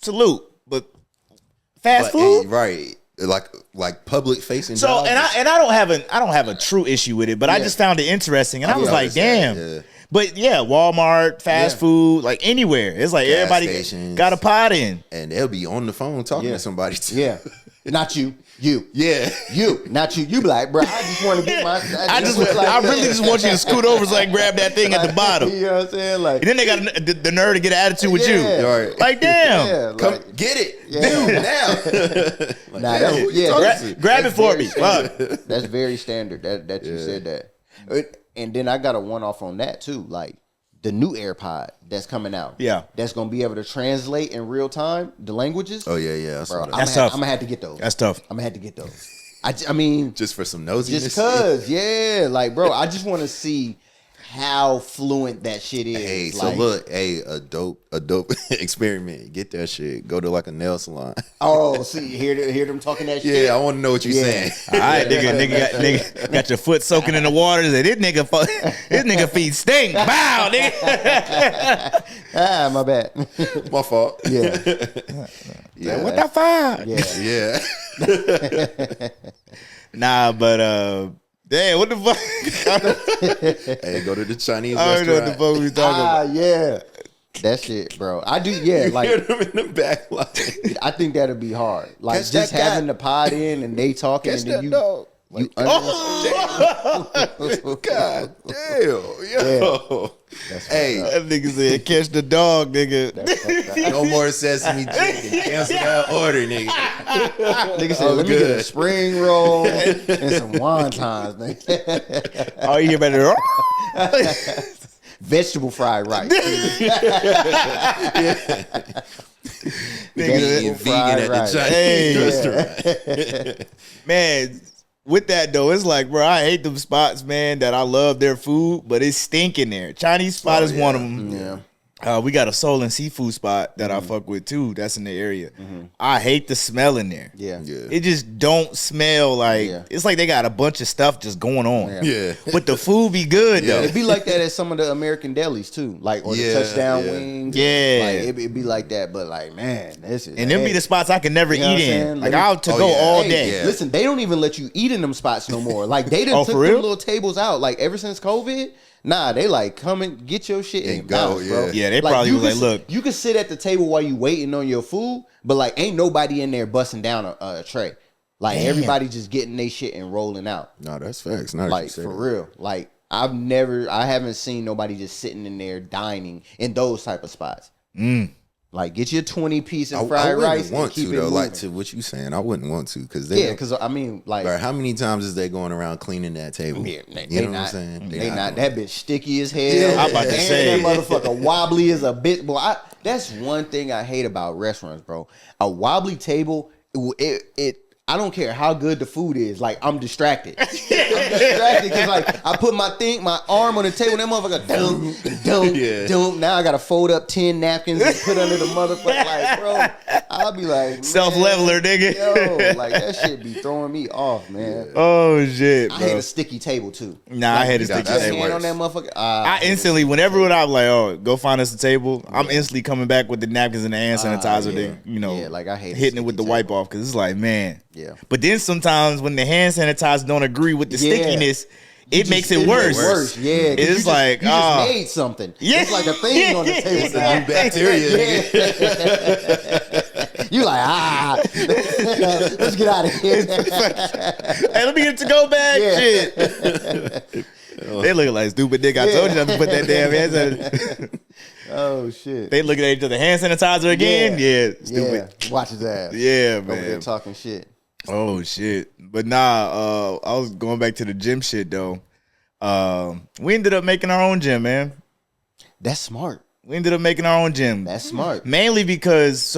Salute, but fast food, right? Like public facing. So jobs. and I don't have a true issue with it, but I just found it interesting, and I was like, damn. Yeah. But yeah, Walmart, fast food, like anywhere. It's like gas everybody stations, got a pod in. And they'll be on the phone talking to somebody too. Yeah. Not you. You. Yeah. You. Not you. You be like, bro, I just want to get my... I really just want you to scoot over so I can grab that thing at the bottom. You know what I'm saying? Like, and then they got the nerve to get an attitude with you. Right. Like, damn. Yeah, Come like, get it. Yeah. Now. Nah, that's, Grab it for me. Fuck. That's very standard that you said that. And then I got a one-off on that, too. Like, the new AirPod that's coming out. Yeah. That's going to be able to translate in real time the languages. Oh, yeah. Bro, That's tough. I'm going to have to get those. That's tough. I'm going to have to get those. I mean... Just for some nosiness. Just because, yeah. Like, bro, I just want to see how fluent that shit is. Hey, like, so look, a dope experiment. Get that shit. Go to like a nail salon. Oh, see, hear them talking that shit? Yeah, I want to know what you're saying. All right, nigga got your foot soaking in the water. Say, this nigga feet stink. Bow, nigga. My bad. My fault. Yeah. Yeah, what the fuck? Yeah. Nah, but damn, what the fuck? Hey, go to the Chinese I don't know what the restaurant. fuck we talking about. Yeah. That shit, bro. I do, yeah. Like, Hear them in the back line. I think that'd be hard. Like, Catch just that guy. having the pod in and they talking Catch and then that you... dog. You God damn, yo. Hey, That nigga said, catch the dog, nigga. no more sesame chicken. Cancel that order, nigga. Nigga said, let me get a spring roll and some wontons, nigga. Oh, you hear better? Vegetable fried rice. Nigga, vegan at the Chinese restaurant. Man, with that though, it's like, bro, I hate them spots, man, that I love their food, but it's stinking there. Chinese spot is one of them. Yeah. We got a soul and seafood spot that I fuck with too. That's in the area. I hate the smell in there. Yeah. It just don't smell like it's like they got a bunch of stuff just going on. Yeah. But the food be good though. It'd be like that at some of the American delis too, like or the touchdown wings. Yeah. like it'd be like that. But like, man, this is And them be the spots I can never You know what eat I'm saying? in. Like Let me- I'll to go all Hey, day. Listen, they don't even let you eat in them spots no more. Like they done Oh, took for them real? little tables out. Like ever since COVID, nah, they like come and get your shit and go, bounce, bro. Yeah, they probably you was like, can look. you can sit at the table while you waiting on your food, but like ain't nobody in there busting down a tray. Like everybody just getting their shit and rolling out. No, that's facts. Not Like for real. Like I haven't seen nobody just sitting in there dining in those type of spots. Like get your 20-piece and fried I rice wouldn't want and keep to it though. moving. Like to what you saying, I wouldn't want to because they. Yeah, because I mean, like, Bro, how many times is they going around cleaning that table? yeah, You know what I'm saying? They not. doing That bitch sticky as hell. I'm about to And say. that motherfucker wobbly as a bitch. Boy, that's one thing I hate about restaurants, bro. A wobbly table, it I don't care how good the food is. Like I'm distracted. I'm distracted because like I put my arm on the table, and that motherfucker dum. Now I gotta fold up 10 napkins and put under the motherfucker. Like, bro, I'll be like Self-leveler, nigga. Yo, like that shit be throwing me off, man. Oh shit, bro. I hate a sticky table too. Nah, I hate a sticky Put your table. hand on that motherfucker. I instantly, whenever I'm like, oh, go find us a table, I'm instantly coming back with the napkins and the hand sanitizer. yeah. To, you know, Yeah, like I hate a hitting it with the sticky wipe table. off because it's like, man. Yeah. But then sometimes when the hand sanitizer don't agree with the stickiness, it makes it worse. Yeah, It's like, you just made something. Yeah. It's like a thing on the table. It's a new bacteria. Yeah. You like let's get out of here. Hey, let me get it to go back. Yeah. Shit. They look like stupid nigga. I told you not to put that damn hand sanitizer. Oh shit. They looking at each other. Hand sanitizer again? Yeah, stupid. Yeah. Watch his ass. Yeah, Over there man. talking shit. Oh shit. But nah, I was going back to the gym shit though. We ended up making our own gym, man. That's smart. We ended up making our own gym. That's smart. Mainly because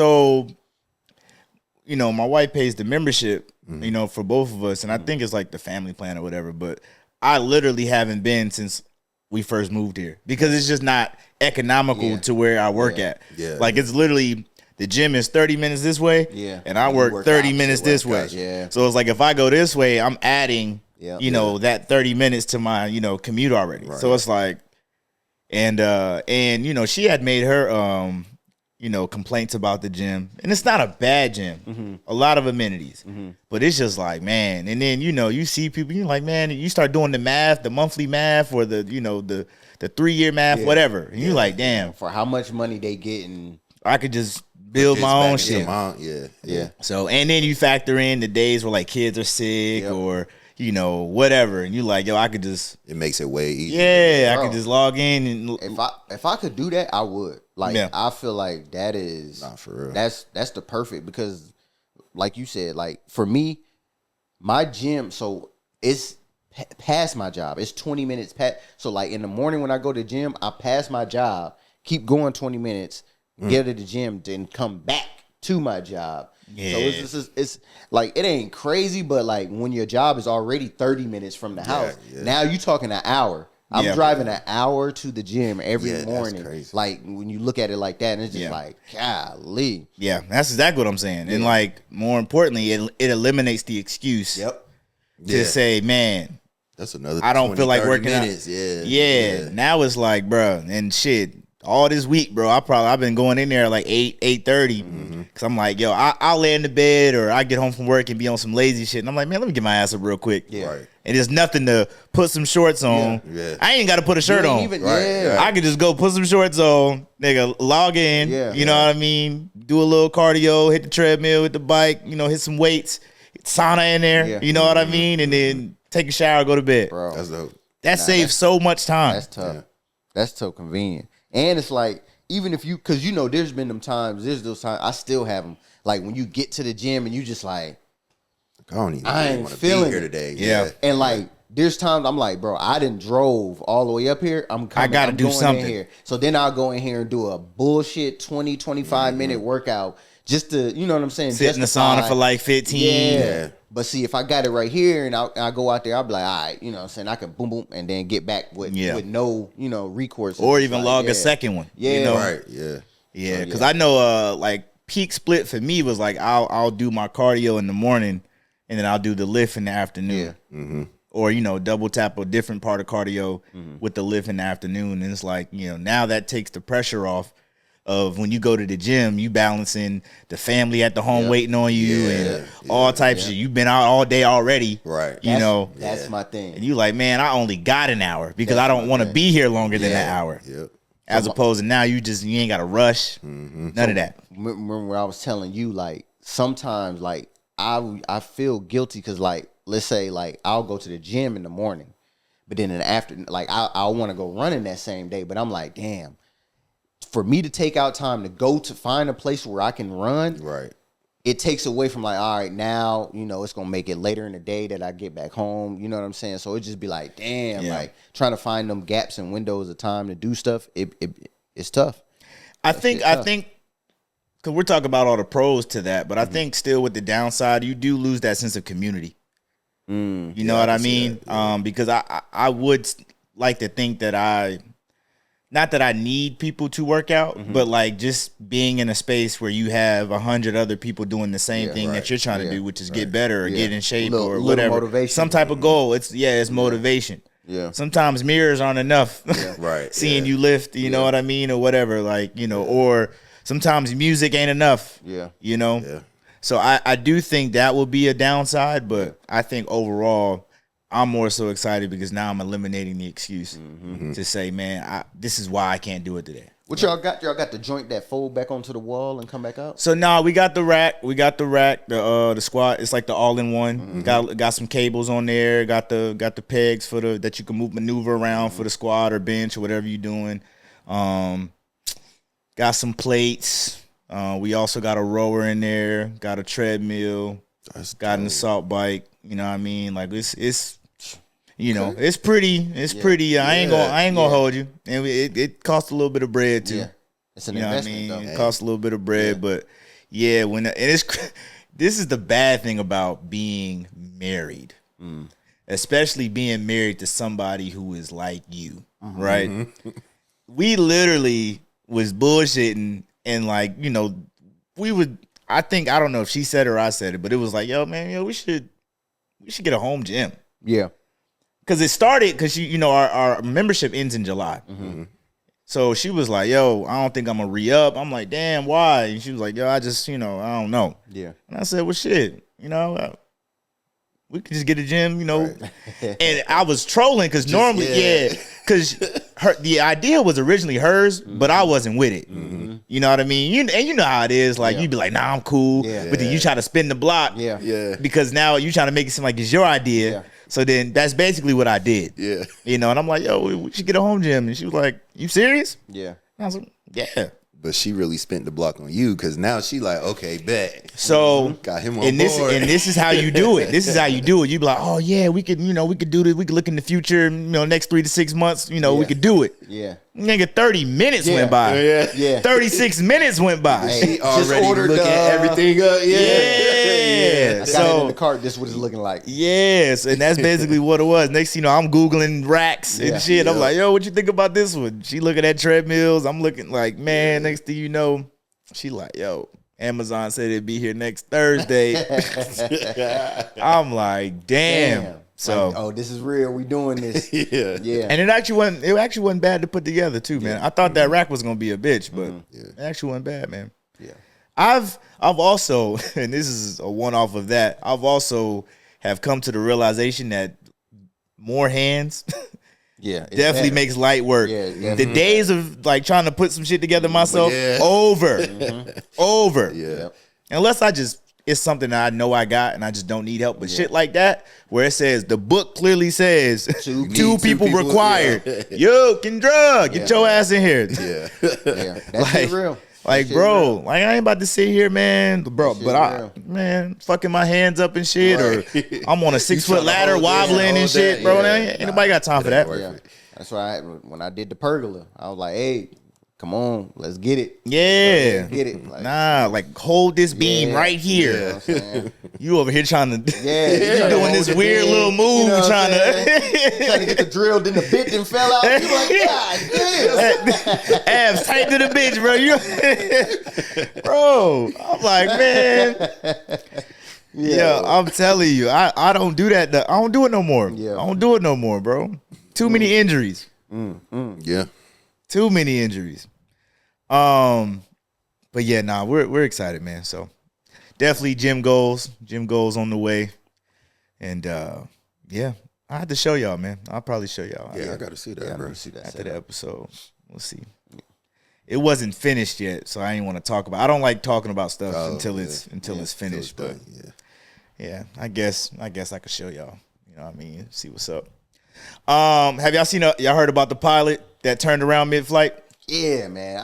you know, my wife pays the membership, you know, for both of us, and I think it's like the family plan or whatever, but I literally haven't been since we first moved here because it's just not economical to where I work at. Yeah. Like it's literally the gym is 30 minutes this way, and I And you work work 30 opposite minutes way. this way. Gotcha. Yeah. So it's like if I go this way, I'm adding, Yeah. you know, that 30 minutes to my, you know, commute already. So it's like, and you know, she had made her you know, complaints about the gym, and it's not a bad gym, a lot of amenities, but it's just like, man. And then, you know, you see people, you're like, man, you start doing the math, the monthly math or the, you know, the 3-year math, whatever. And you're like, damn, For how much money they getting. I could just build my own shit. Yeah. So, and then you factor in the days where like kids are sick or, you know, whatever. And you like, yo, I could just. It makes it way easier. Yeah, I could just log in. And if I could do that, I would. Like, I feel like that is. Nah, for real. That's the perfect, because like you said, like for me, my gym, so it's past my job. It's 20 minutes past. So like in the morning when I go to the gym, I pass my job, keep going 20 minutes, get to the gym, then come back to my job. Yeah. So it's like, it ain't crazy, but like when your job is already 30 minutes from the house, now you talking an hour. I'm driving an hour to the gym every morning. That's crazy. Like when you look at it like that, and it's just like, golly. Yeah, that's exactly what I'm saying. And like, more importantly, it eliminates the excuse to say, man, that's another. I don't feel like working minutes. out. Yeah. Now it's like, bro, and shit. All this week, bro, I've been going in there like 8:30 because I'm like, yo, I'll lay in the bed or I get home from work and be on some lazy shit. And I'm like, man, let me get my ass up real quick. Yeah. Right. And there's nothing to put some shorts on. Yeah. I ain't got to put a shirt on. I could just go put some shorts on, nigga, log in. You know what I mean? Do a little cardio, hit the treadmill, hit the bike, you know, hit some weights, sauna in there. You know what I mean? And then take a shower, go to bed. Bro, that's dope. That saves so much time. That's tough. That's so convenient. And it's like, even if you, because you know, there's been them times, there's those times, I still have them. Like when you get to the gym and you just like, I ain't feeling here today. Yeah. And like, there's times I'm like, bro, I done drove all the way up here. I got to do something here. So then I'll go in here and do a bullshit 20, 25 minute workout just to, you know what I'm saying? Sit in the sauna for like 15. Yeah. But see, if I got it right here and I go out there, I'll be like, all right, you know what I'm saying? I can boom, boom, and then get back with no, you know, recourse. Or even like, log a second one. Yeah. You know? Right. Yeah. Yeah. Because I know, like, peak split for me was like, I'll do my cardio in the morning and then I'll do the lift in the afternoon. Yeah. Or, you know, double tap a different part of cardio with the lift in the afternoon. And it's like, you know, now that takes the pressure off of when you go to the gym, you balancing the family at the home waiting on you and all types of shit. You've been out all day already. Right. You know. That's my thing. And you like, man, I only got an hour because I don't want to be here longer than an hour. Yep. As opposed to now you ain't got to rush. None of that. Remember when I was telling you, like, sometimes, like, I feel guilty because, like, let's say, like, I'll go to the gym in the morning, but then in the afternoon, like, I want to go running that same day, but I'm like, damn. For me to take out time to go to find a place where I can run, it takes away from like, all right, now, you know, it's going to make it later in the day that I get back home. You know what I'm saying? So it just be like, damn, like trying to find them gaps and windows of time to do stuff. It's tough. I think, because we're talking about all the pros to that, but I think still with the downside, you do lose that sense of community. You know what I mean? Because I would like to think that not that I need people to work out, but like just being in a space where you have 100 other people doing the same thing that you're trying to do, which is get better or get in shape or whatever. Motivation. Some type of goal. It's motivation. Yeah. Sometimes mirrors aren't enough. Seeing you lift, you know what I mean, or whatever. Like, you know, or sometimes music ain't enough. Yeah. You know? Yeah. So I do think that will be a downside, but I think overall I'm more so excited because now I'm eliminating the excuse to say, man, this is why I can't do it today. What y'all got? Y'all got the joint that fold back onto the wall and come back out? So we got the rack. The squat. It's like the all-in-one. Got some cables on there. Got the pegs for that you can maneuver around for the squat or bench or whatever you're doing. Got some plates. We also got a rower in there. Got a treadmill. Got an assault bike. You know what I mean? Like it's you know, it's pretty. It's pretty. I ain't gonna hold you. And it costs a little bit of bread too. Yeah. It's an investment. You know what I mean? It costs a little bit of bread, but this is the bad thing about being married, especially being married to somebody who is like you, right? We literally was bullshitting and like, you know, we would. I don't know if she said it or I said it, but it was like, yo, man, we should get a home gym. Yeah. Because it started, because you know, our membership ends in July. So she was like, yo, I don't think I'm going to re-up. I'm like, damn, why? And she was like, yo, I just, you know, I don't know. Yeah. And I said, well, shit, you know, we could just get a gym, you know. And I was trolling because normally, because the idea was originally hers, but I wasn't with it. Mm-hmm. You know what I mean? And you know how it is. Like you'd be like, nah, I'm cool. Yeah. But then you try to spin the block. Yeah. Because now you trying to make it seem like it's your idea. Yeah. So then that's basically what I did. Yeah. You know, and I'm like, yo, we should get a home gym. And she was like, you serious? Yeah. And I was like, yeah. But she really spent the block on you because now she like, okay, bet. So got him on board. And this is how you do it. This is how you do it. You be like, oh yeah, we could do this. We could look in the future. Next 3 to 6 months. We could do it. Yeah. Nigga, 30 minutes went by. Yeah. 36 minutes went by. She already looking everything up. Yeah. I got it in the cart. This is what it's looking like. Yes, and that's basically what it was. Next, I'm Googling racks and shit. I'm like, yo, what you think about this one? She looking at treadmills. I'm looking like, man, next thing you know, she like, yo, Amazon said it'd be here next Thursday. I'm like, damn. So, like, this is real. We doing this. Yeah. And it actually wasn't bad to put together too, man. I thought that rack was gonna be a bitch, but it actually wasn't bad, man. Yeah. I've also, and this is a one-off of that, I've also have come to the realization that more hands definitely makes light work. Yeah. The days of like trying to put some shit together myself, over. Over. Yeah. Unless it's something that I know I got and I just don't need help. But shit like that, where it says, the book clearly says, two people required. Yeah. Yo, can drug. Get your ass in here. Yeah. That's real. Like, bro, like I ain't about to sit here, man, bro. But fucking my hands up and shit, or I'm on a 6-foot ladder wobbling and shit, bro. Ain't nobody got time for that. Yeah. That's why when I did the pergola, I was like, hey, come on, let's get it. Yeah. Let's get it. Like hold this beam right here. You over here trying to you doing this weird little move, trying to get the drill, then the bit then fell out. You like, God damn. Abs tight to the bitch, bro. Bro, I'm like, man. Yeah, I'm telling you, I don't do that. I don't do it no more. Yeah. I don't do it no more, bro. Too many injuries. Yeah. Too many injuries. But yeah, we're excited, man. So definitely gym goals on the way. And I had to show y'all, man. I'll probably show y'all. Yeah, I gotta see that, bro. After the episode. We'll see. It wasn't finished yet, so I ain't want to talk about. I don't like talking about stuff until it's finished. But yeah, I guess I could show y'all. You know what I mean? See what's up. Have y'all seen? Y'all heard about the pilot that turned around mid-flight? Yeah, man.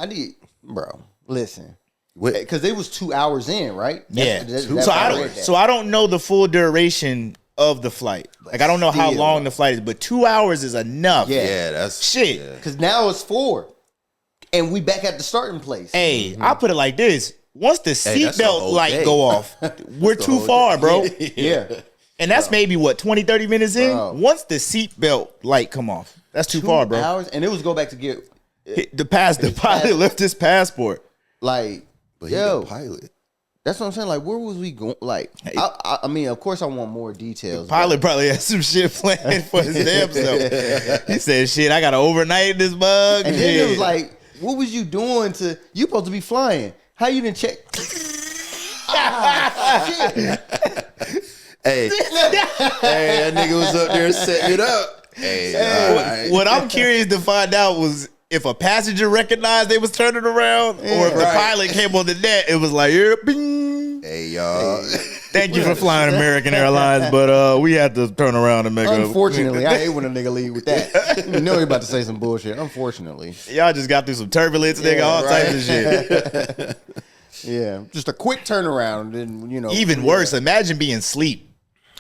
Bro, listen. Because it was 2 hours in, right? So I don't know the full duration of the flight. Like I don't know how long the flight is, but 2 hours is enough. Yeah, that's shit. Because now it's 4, and we back at the starting place. Hey, I put it like this: once the seatbelt light go off, we're too far, bro. Yeah. And that's maybe 20, 30 minutes in. Once the seatbelt light come off, that's too far, bro. 2 hours, and it was go back to get the pilot left his passport. Like, but he's the pilot. That's what I'm saying. Like, where was we going? Like, I mean, of course, I want more details. The pilot probably had some shit planned for his damn self. He said, "Shit, I got to overnight this bug." And then it was like, "What was you doing to? You supposed to be flying? How you didn't check?" Hey, that nigga was up there setting it up. Hey, what I'm curious to find out was if a passenger recognized they was turning around, or if the pilot came on the net, it was like, bing. Hey, y'all. Thank you for flying American Airlines, but we had to turn around and make Unfortunately, I hate when a nigga leave with that. You know he about to say some bullshit. Unfortunately. Y'all just got through some turbulence, nigga, all types of shit. Yeah, just a quick turnaround, and Even worse, imagine being asleep.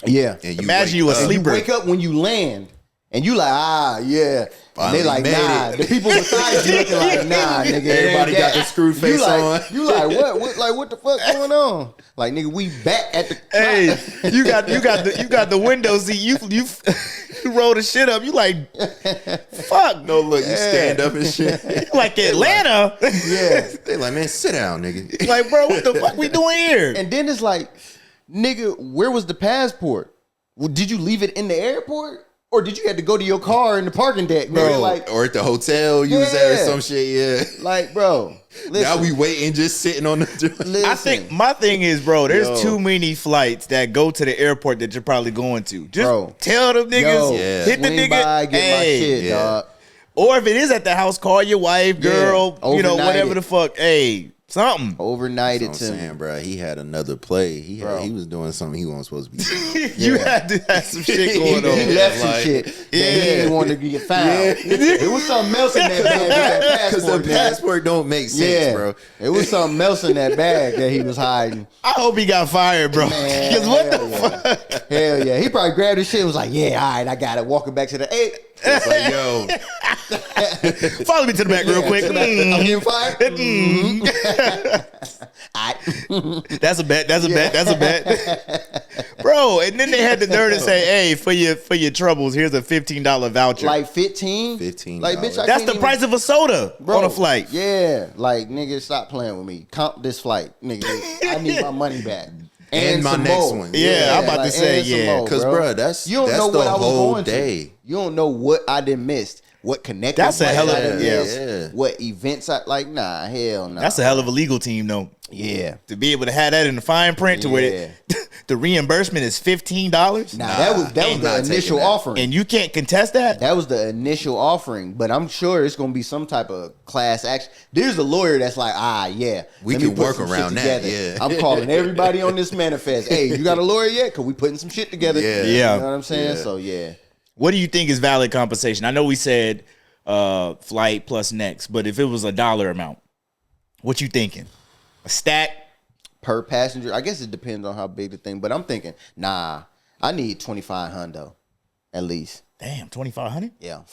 Yeah. Imagine you a sleeper. You wake up when you land, and you like, yeah. And they like, nah. The people beside you looking like, nah, nigga. Everybody got the screw face on. You like, what? Like, what the fuck going on? Like, nigga, we back at the. Hey, you got the window seat. You roll the shit up. You like, fuck. No, look, you stand up and shit. Like Atlanta. Yeah. They like, man, sit down, nigga. Like, bro, what the fuck we doing here? And then it's like, nigga, where was the passport? Well, did you leave it in the airport? Or did you have to go to your car in the parking deck, bro? Like, or at the hotel, you was there or some shit, yeah. Like, bro, listen. Now we waiting, just sitting on the. I think my thing is, bro, there's too many flights that go to the airport that you're probably going to. Just tell them niggas, hit the nigga. By, get my shit, dog. Or if it is at the house, call your wife, girl, whatever the fuck. Hey, something. Overnight That's what I'm saying, bro. He had another play. He was doing something he wasn't supposed to be doing. You had to have some shit going on. He left some shit that he didn't want to get found. It was something else in that bag. Because the passport don't make sense, bro. It was something else in that bag that he was hiding. I hope he got fired, bro. Because what the fuck? Hell yeah. He probably grabbed his shit and was like, yeah, all right, I got it. Walking back to the It's like, yo. Follow me to the back real quick. I'm getting fired. That's a bet. Bro, and then they had the nerve to say, hey, for your troubles, here's a $15 voucher. Like 15? $15. Like, bitch, that's the price of a soda on a flight. Yeah. Like, nigga, stop playing with me. Comp this flight. Nigga, I need my money back. And my next one. Yeah, I'm about to say, yeah. Because, bro, that's the whole day. You don't know what I done missed. What connected? That's a hell of a What events I like? Nah, hell no. That's a hell of a legal team, though. Yeah, to be able to have that in the fine print to where the reimbursement is $15. Nah, that was the initial offering, and you can't contest that. That was the initial offering, but I'm sure it's gonna be some type of class action. There's a lawyer that's like, we can work around that. Yeah, I'm calling everybody on this manifest. Hey, you got a lawyer yet? Cause we putting some shit together. Yeah, you know what I'm saying. So yeah. What do you think is valid compensation? I know we said flight plus next, but if it was a dollar amount, what you thinking? A stack per passenger? I guess it depends on how big the thing. But I'm thinking, I need $2,500 at least. Damn, $2,500? Yeah,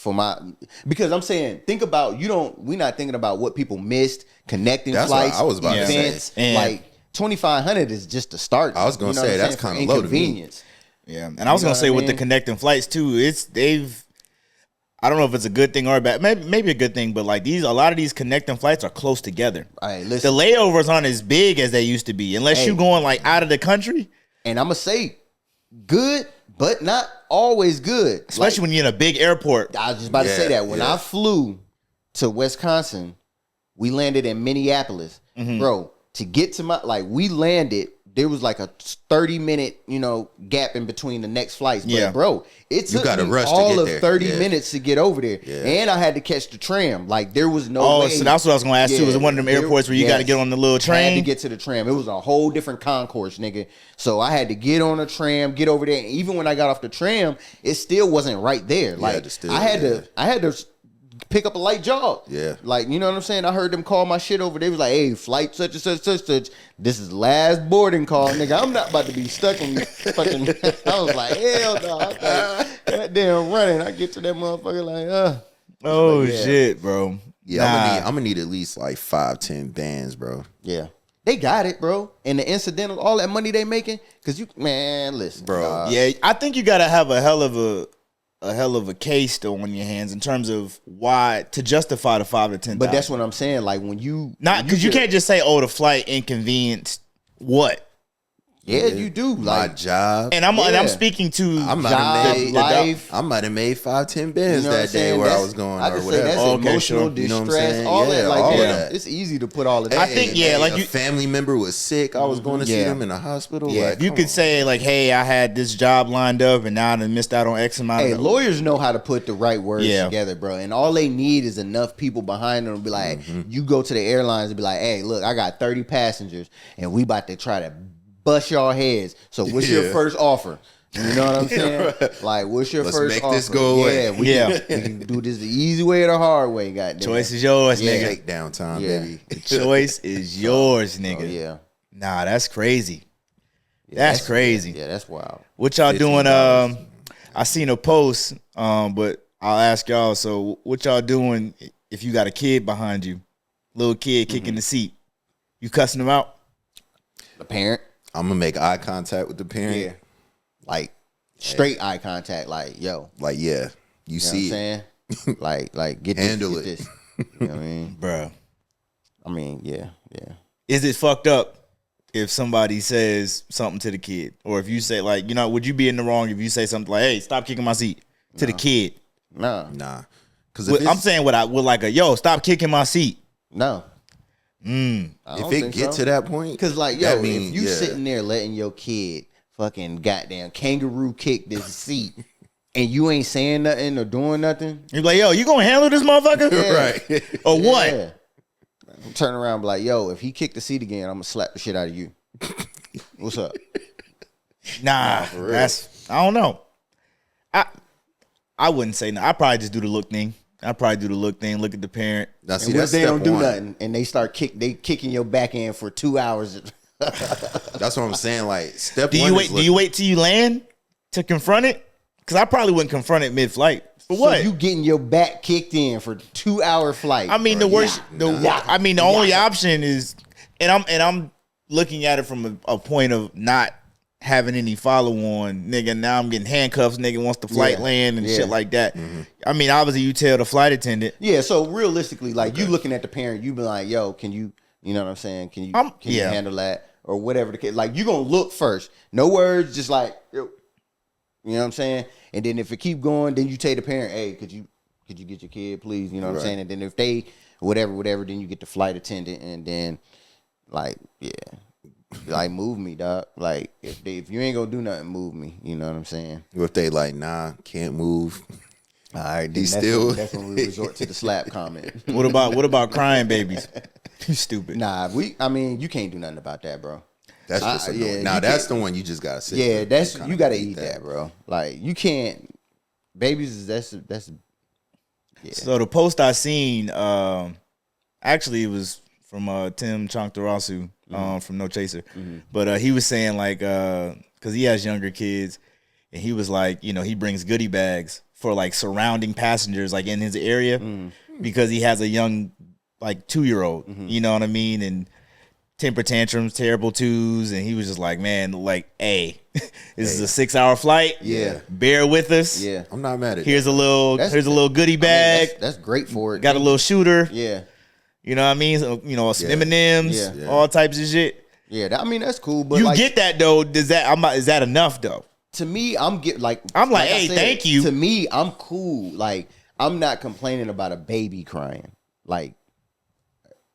because I'm saying, think about we're not thinking about what people missed, connecting that's flights, what I was about events. To say. Like $2,500 is just the start. I was gonna say that's kind of low to me. Yeah, and I was gonna say with the connecting flights too, I don't know if it's a good thing or a bad, maybe a good thing, but like a lot of these connecting flights are close together. All right, listen. The layovers aren't as big as they used to be, unless you're going like out of the country. And I'm gonna say, good, but not always good. Especially when you're in a big airport. I was just about to say that when I flew to Wisconsin, we landed in Minneapolis, bro. To get to we landed. There was like a 30-minute, gap in between the next flights. But bro, it took me all of 30 minutes to get over there. Yeah. And I had to catch the tram. Like there was no way. Oh, so that's what I was going to ask too. Was it one of them airports where you got to get on the little train? I had to get to the tram. It was a whole different concourse, nigga. So I had to get on a tram, get over there. And even when I got off the tram, it still wasn't right there. Like I had to pick up a light jog. Yeah. Like, you know what I'm saying? I heard them call my shit over. They was like, hey, flight such and such, such, such. This is last boarding call, nigga. I'm not about to be stuck in fucking. I was like, hell no. I thought that damn running. I get to that motherfucker like, Oh, shit, bro. Yeah, I'm gonna need at least like 5-10 bands, bro. Yeah. They got it, bro. And the incidental, all that money they making, because listen. Bro. Yeah, I think you got to have a hell of a case though on your hands in terms of why to justify the $5,000 to $10,000. But that's what I'm saying. Like when you because you can't just say, "Oh, the flight inconvenienced." What? Yeah, you do. My job, and I'm speaking to I might have made 5-10 bands that day where I was going or whatever. That's emotional distress, all that. Like that. It's easy to put all of that. I think like a family member was sick. I was going to see them in the hospital. Yeah, like, you could say like, "Hey, I had this job lined up, and now I missed out on X amount." Hey, lawyers know how to put the right words together, bro. And all they need is enough people behind them to be like, you go to the airlines and be like, "Hey, look, I got 30 passengers, and we about to try to bust y'all heads. So what's your first offer?" You know what I'm saying? Like, what's your first offer? Let's make this go away. We can do this the easy way or the hard way, goddamn. Choice is yours, nigga. Take downtown, baby. The choice is yours, nigga. Oh, yeah. Nah, that's crazy. That's crazy. Yeah, that's wild. What y'all doing? I seen a post, but I'll ask y'all. So what y'all doing if you got a kid behind you, little kid kicking the seat? You cussing them out? The parent? I'm gonna make eye contact with the parent. Yeah. Like straight eye contact. Like, yo. Like, yeah. You see what I'm saying? like get handle this, it. This. You know what I mean? Bruh. I mean, yeah. Is it fucked up if somebody says something to the kid? Or if you say, like, would you be in the wrong if you say something like, "Hey, stop kicking my seat" to the kid? Nah. Because I'm saying with like yo, stop kicking my seat. No. If it get to that point, because like yo, if you sitting there letting your kid fucking goddamn kangaroo kick this seat, and you ain't saying nothing or doing nothing. You're like, yo, you gonna handle this motherfucker? Right. Or what? Turn around and be like, yo, if he kick the seat again, I'm gonna slap the shit out of you. What's up? Nah, that's I don't know. I wouldn't say no. I probably just do the look thing. Look at the parent. Now, see, And what that's if they don't do one. nothing and they start kicking your back end for 2 hours? That's what I'm saying. Like, step Do one. Do you wait till you land to confront it? Because I probably wouldn't confront it mid-flight. For what? So you getting your back kicked in for 2 hour flight? I mean, the worst. The only option is, and I'm looking at it from a point of not having any follow on, nigga. Now I'm getting handcuffs. Nigga wants the flight land and shit like that. Mm-hmm. I mean, obviously you tell the flight attendant. Yeah. So realistically, like you looking at the parent, you be like, yo, can you? You know what I'm saying? Can you handle that or whatever the case? Like you gonna look first. No words. Just like, yo, you know what I'm saying? And then if it keep going, then you tell the parent, hey, could you get your kid, please? You know what I'm saying? And then if they whatever, then you get the flight attendant, and then like, yeah, like move me, dog. Like if you ain't gonna do nothing, move me. You know what I'm saying? If they like, nah, can't move. All right, He's still. That's when we resort to the slap comment. What about crying babies? You stupid. Nah, I mean, you can't do nothing about that, bro. That's just annoying. Now that's the one you just gotta sit. Yeah, that's you gotta eat that, bro. Like you can't. Babies, that's. Yeah. So the post I seen, actually it was from Tim Chongtarasu from No Chaser, but he was saying like, because he has younger kids, and he was like, you know, he brings goodie bags for like surrounding passengers like in his area because he has a young like 2-year-old, you know what I mean, and temper tantrums, terrible twos, and he was just like, man, like, hey, this is a 6-hour flight. Yeah, bear with us. Yeah, I'm not mad at it. Here's a little goodie bag. I mean, that's great for it. Got a little shooter. Yeah, you know what I mean. So, you know, some M&Ms, all types of shit. Yeah, I mean that's cool. But you get that though. Is that enough though? To me, I'm like, hey, thank you. To me, I'm cool. Like I'm not complaining about a baby crying. Like.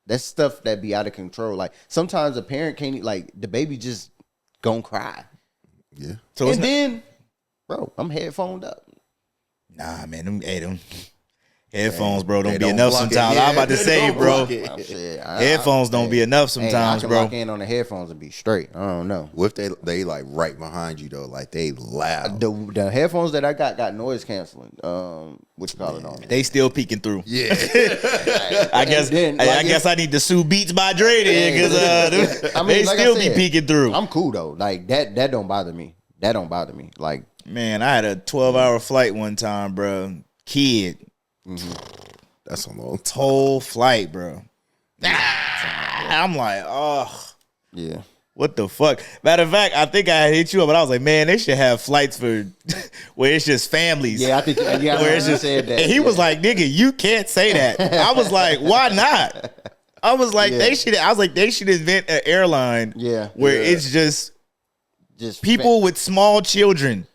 That's stuff that be out of control. Like sometimes a parent can't, like the baby just gonna cry. Yeah. So and then, bro, I'm headphoned up. Nah, man, them headphones, bro, don't be enough sometimes. I'm about to say, bro, headphones don't be enough sometimes, I can bro. lock in on the headphones and be straight. I don't know. What if they like right behind you though? Like they loud. The headphones that I got noise canceling. What you call it on? They still peeking through. Yeah. I guess I need to sue Beats by Dre then because they like still be peeking through. I'm cool though. Like that don't bother me. That don't bother me. Like man, I had a 12-hour flight one time, bro. Kid. That's a long time. Whole flight, bro. I'm like, oh yeah. What the fuck? Matter of fact, I think I hit you up, but I was like, man, they should have flights for where it's just families. Yeah, I think where it's just said that. And he was like, nigga, you can't say that. I was like, why not? I was like, they should invent an airline where it's just people with small children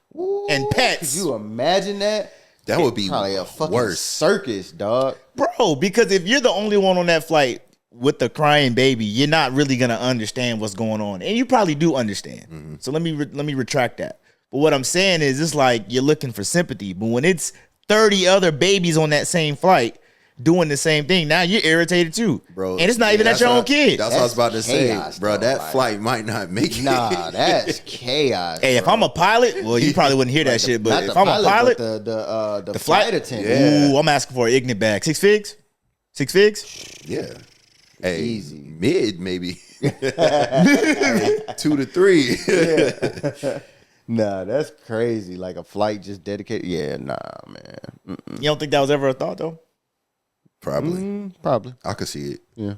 and pets. Could you imagine that? That would be probably a fucking worse circus, dog. Bro, because if you're the only one on that flight with the crying baby, you're not really gonna understand what's going on, and you probably do understand. So let me retract that. But what I'm saying is, it's like you're looking for sympathy, but when it's 30 other babies on that same flight doing the same thing, now you're irritated too, bro. And it's not even at your own kid. That's what I was about to say, bro. Though, that flight might not make it. Nah, that's chaos. Hey, if I'm a pilot, well, you probably wouldn't hear that shit. But if I'm a pilot, the flight attendant, ooh, I'm asking for an Ignit bag. 6 figs? 6 figs? Yeah. Hey, easy. Mid maybe 2 to 3. Yeah. Nah, that's crazy. Like a flight just dedicated. Yeah, nah, man. You don't think that was ever a thought though? Probably. Probably. I could see it. Yeah.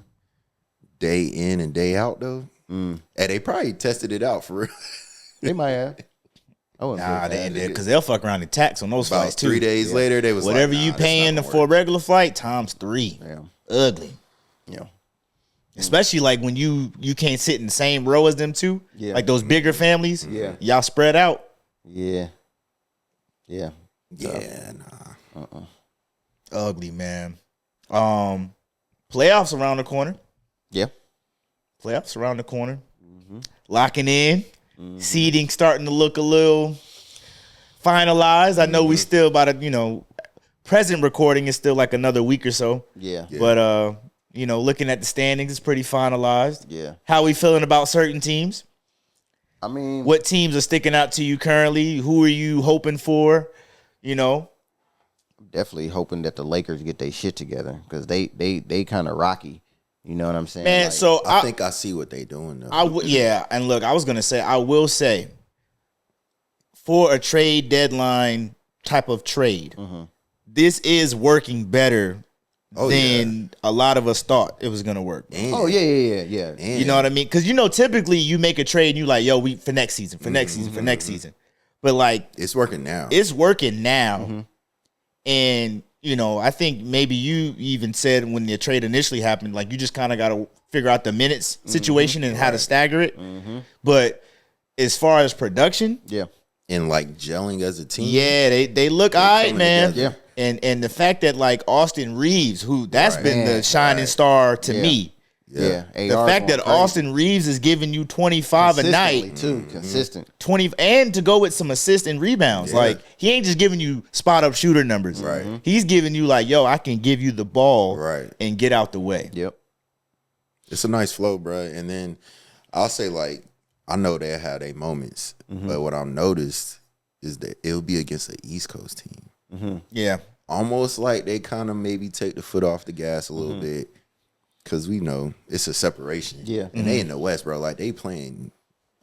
Day in and day out though. And they probably tested it out for real. They might have. Nah, they did because they'll fuck around and tax on those flights too. 3 days later, they was whatever like, you paying for a regular flight times 3. Yeah. Ugly. Yeah. Especially like when you can't sit in the same row as them two. Yeah. Like those bigger families. Yeah. Y'all spread out. Yeah. Yeah. Yeah, nah. Ugly, man. Playoffs around the corner. Yeah. Playoffs around the corner. Locking in. Seeding starting to look a little finalized. I know we still about present recording is still like another week or so. Yeah. But looking at the standings, it's pretty finalized. Yeah. How we feeling about certain teams? I mean, what teams are sticking out to you currently? Who are you hoping for? Definitely hoping that the Lakers get their shit together because they kind of rocky. You know what I'm saying? Man, so I think I see what they doing though. And look, I was gonna say, I will say, for a trade deadline type of trade, this is working better than a lot of us thought it was gonna work. Yeah. You know what I mean? Because typically you make a trade and you like, yo, we for next season, for next season. But like, it's working now. And I think maybe you even said when the trade initially happened, like you just kind of got to figure out the minutes situation and how to stagger it. But as far as production, and like gelling as a team, they look all right, man. Together. And the fact that like Austin Reeves, who that's been the shining star to me. Yeah. The fact that Austin Reeves is giving you 25 a night too, consistent 20, and to go with some assists and rebounds. Like he ain't just giving you spot up shooter numbers. Right. He's giving you like, yo, I can give you the ball and get out the way. Yep. It's a nice flow, bro. And then I'll say like, I know they had their moments, but what I've noticed is that it'll be against an East Coast team. Yeah. Almost like they kind of maybe take the foot off the gas a little bit. Because we know it's a separation. Yeah. And they in the West, bro. Like, they playing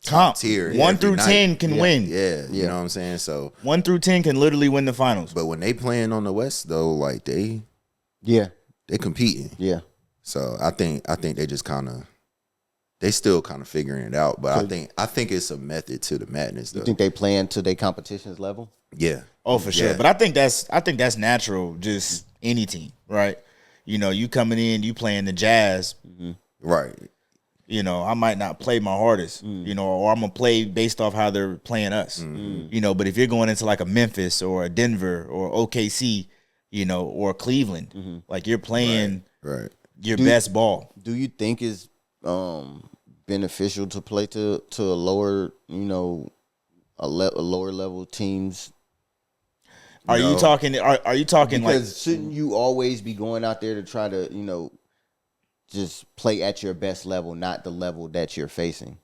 comp tier. 1 through 10 can win. Yeah. You know what I'm saying? So 1 through 10 can literally win the finals. But when they playing on the West, though, like, they competing. Yeah. So I think they just kind of, they still kind of figuring it out. But I think it's a method to the madness, though. You think they playing to their competition's level? Yeah. Oh, for sure. But I think that's natural, just any team, right? You coming in, you playing the Jazz. Right. I might not play my hardest, or I'm going to play based off how they're playing us. But if you're going into like a Memphis or a Denver or OKC, or Cleveland, like you're playing your best ball. Do you think it's beneficial to play to a lower, a lower level teams? Are you talking because like, shouldn't you always be going out there to try to, just play at your best level, not the level that you're facing?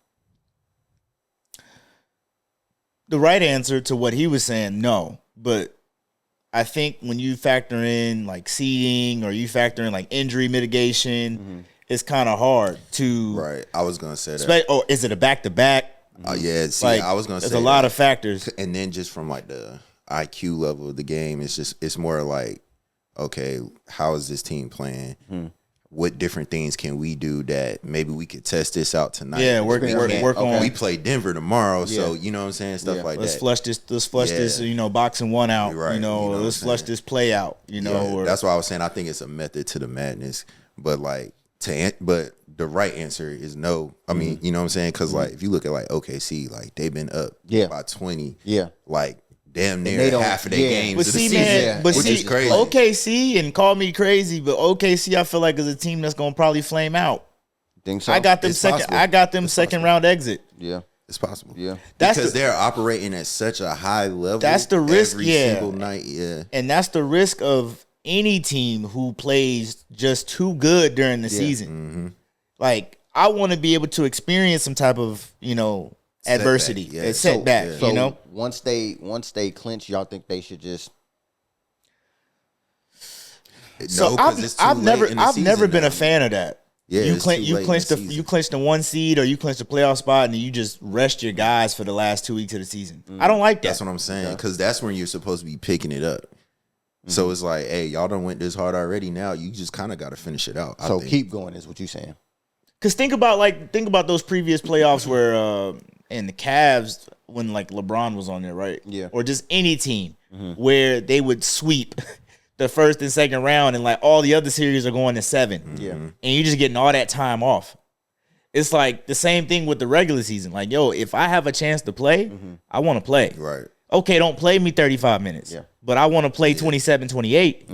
The right answer to what he was saying, no. But I think when you factor in like seeding or you factor in like injury mitigation, it's kind of hard to. Right. I was going to say that. Or is it a back-to-back? Yeah. See, like, I was going to say there's a lot of factors. And then just from like the IQ level of the game, it's more like, okay, how is this team playing? What different things can we do that maybe we could test this out tonight? Yeah, work on. We play Denver tomorrow, so you know what I'm saying, stuff like let's that. Flush this, boxing one out. Right. Let's flush this play out. That's why I was saying I think it's a method to the madness, but but the right answer is no. I mean, you know what I'm saying? Because like if you look at like OKC, like they've been up by 20. Yeah, like damn near half of their games but of the see, season, man, but which is crazy. OKC, and call me crazy, but OKC I feel like is a team that's gonna probably flame out. Think so? I got them second round exit. Yeah. It's possible. Yeah. Because they're operating at such a high level. That's the risk, every single night. Yeah. And that's the risk of any team who plays just too good during the season. Like, I want to be able to experience some type of, adversity, setback. So once they clinch, y'all think they should just? So I've never been a fan of that. Yeah, you clinch the 1 seed or you clinch the playoff spot and you just rest your guys for the last 2 weeks of the season. I don't like that. That's what I'm saying, because that's when you're supposed to be picking it up. So it's like, hey, y'all done went this hard already. Now you just kind of got to finish it out. So keep going is what you're saying. Because think about those previous playoffs where and the Cavs when like LeBron was on there, right? Yeah. Or just any team where they would sweep the first and second round and like all the other series are going to 7. Yeah. And you're just getting all that time off. It's like the same thing with the regular season. Like, yo, if I have a chance to play, I want to play. Right. Okay, don't play me 35 minutes. Yeah. But I want to play 27, 28.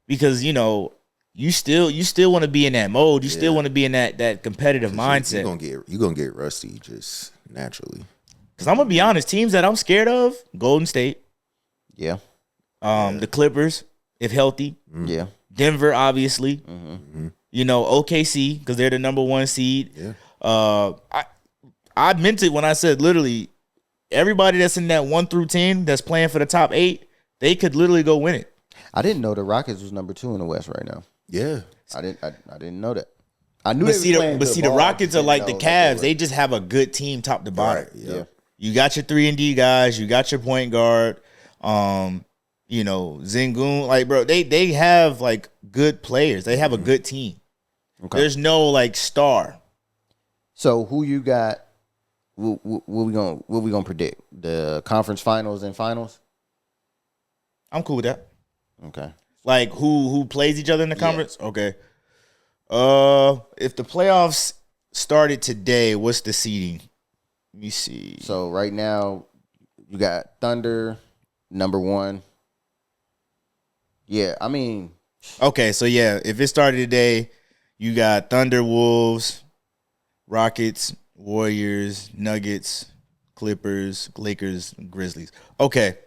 Because, you still want to be in that mode. You still want to be in that competitive mindset. You're gonna get rusty just naturally. Because I'm gonna be honest, teams that I'm scared of: Golden State, Yeah. the Clippers, if healthy, Yeah. Denver, obviously. You know, OKC because they're the number 1 seed. Yeah. I meant it when I said literally everybody that's in that 1 through 10 that's playing for the top 8, they could literally go win it. I didn't know the Rockets was number 2 in the West right now. Yeah. I didn't know that. I knew But they were playing the ball, Rockets are like the didn't know Cavs. They just have a good team top to bottom. Right. Yeah. You got your 3-and-D guys. You got your point guard. You know, Zengun. Like, bro, they have like good players. They have a good team. Okay. There's no like star. So who you got? What we gonna predict? The conference finals and finals? I'm cool with that. Okay. Like who plays each other in the conference? Okay. If the playoffs started today, what's the seeding? Let me see. So right now, you got Thunder, number 1. Yeah, I mean, Okay, so yeah, if it started today, you got Thunder, Wolves, Rockets, Warriors, Nuggets, Clippers, Lakers, Grizzlies. Okay.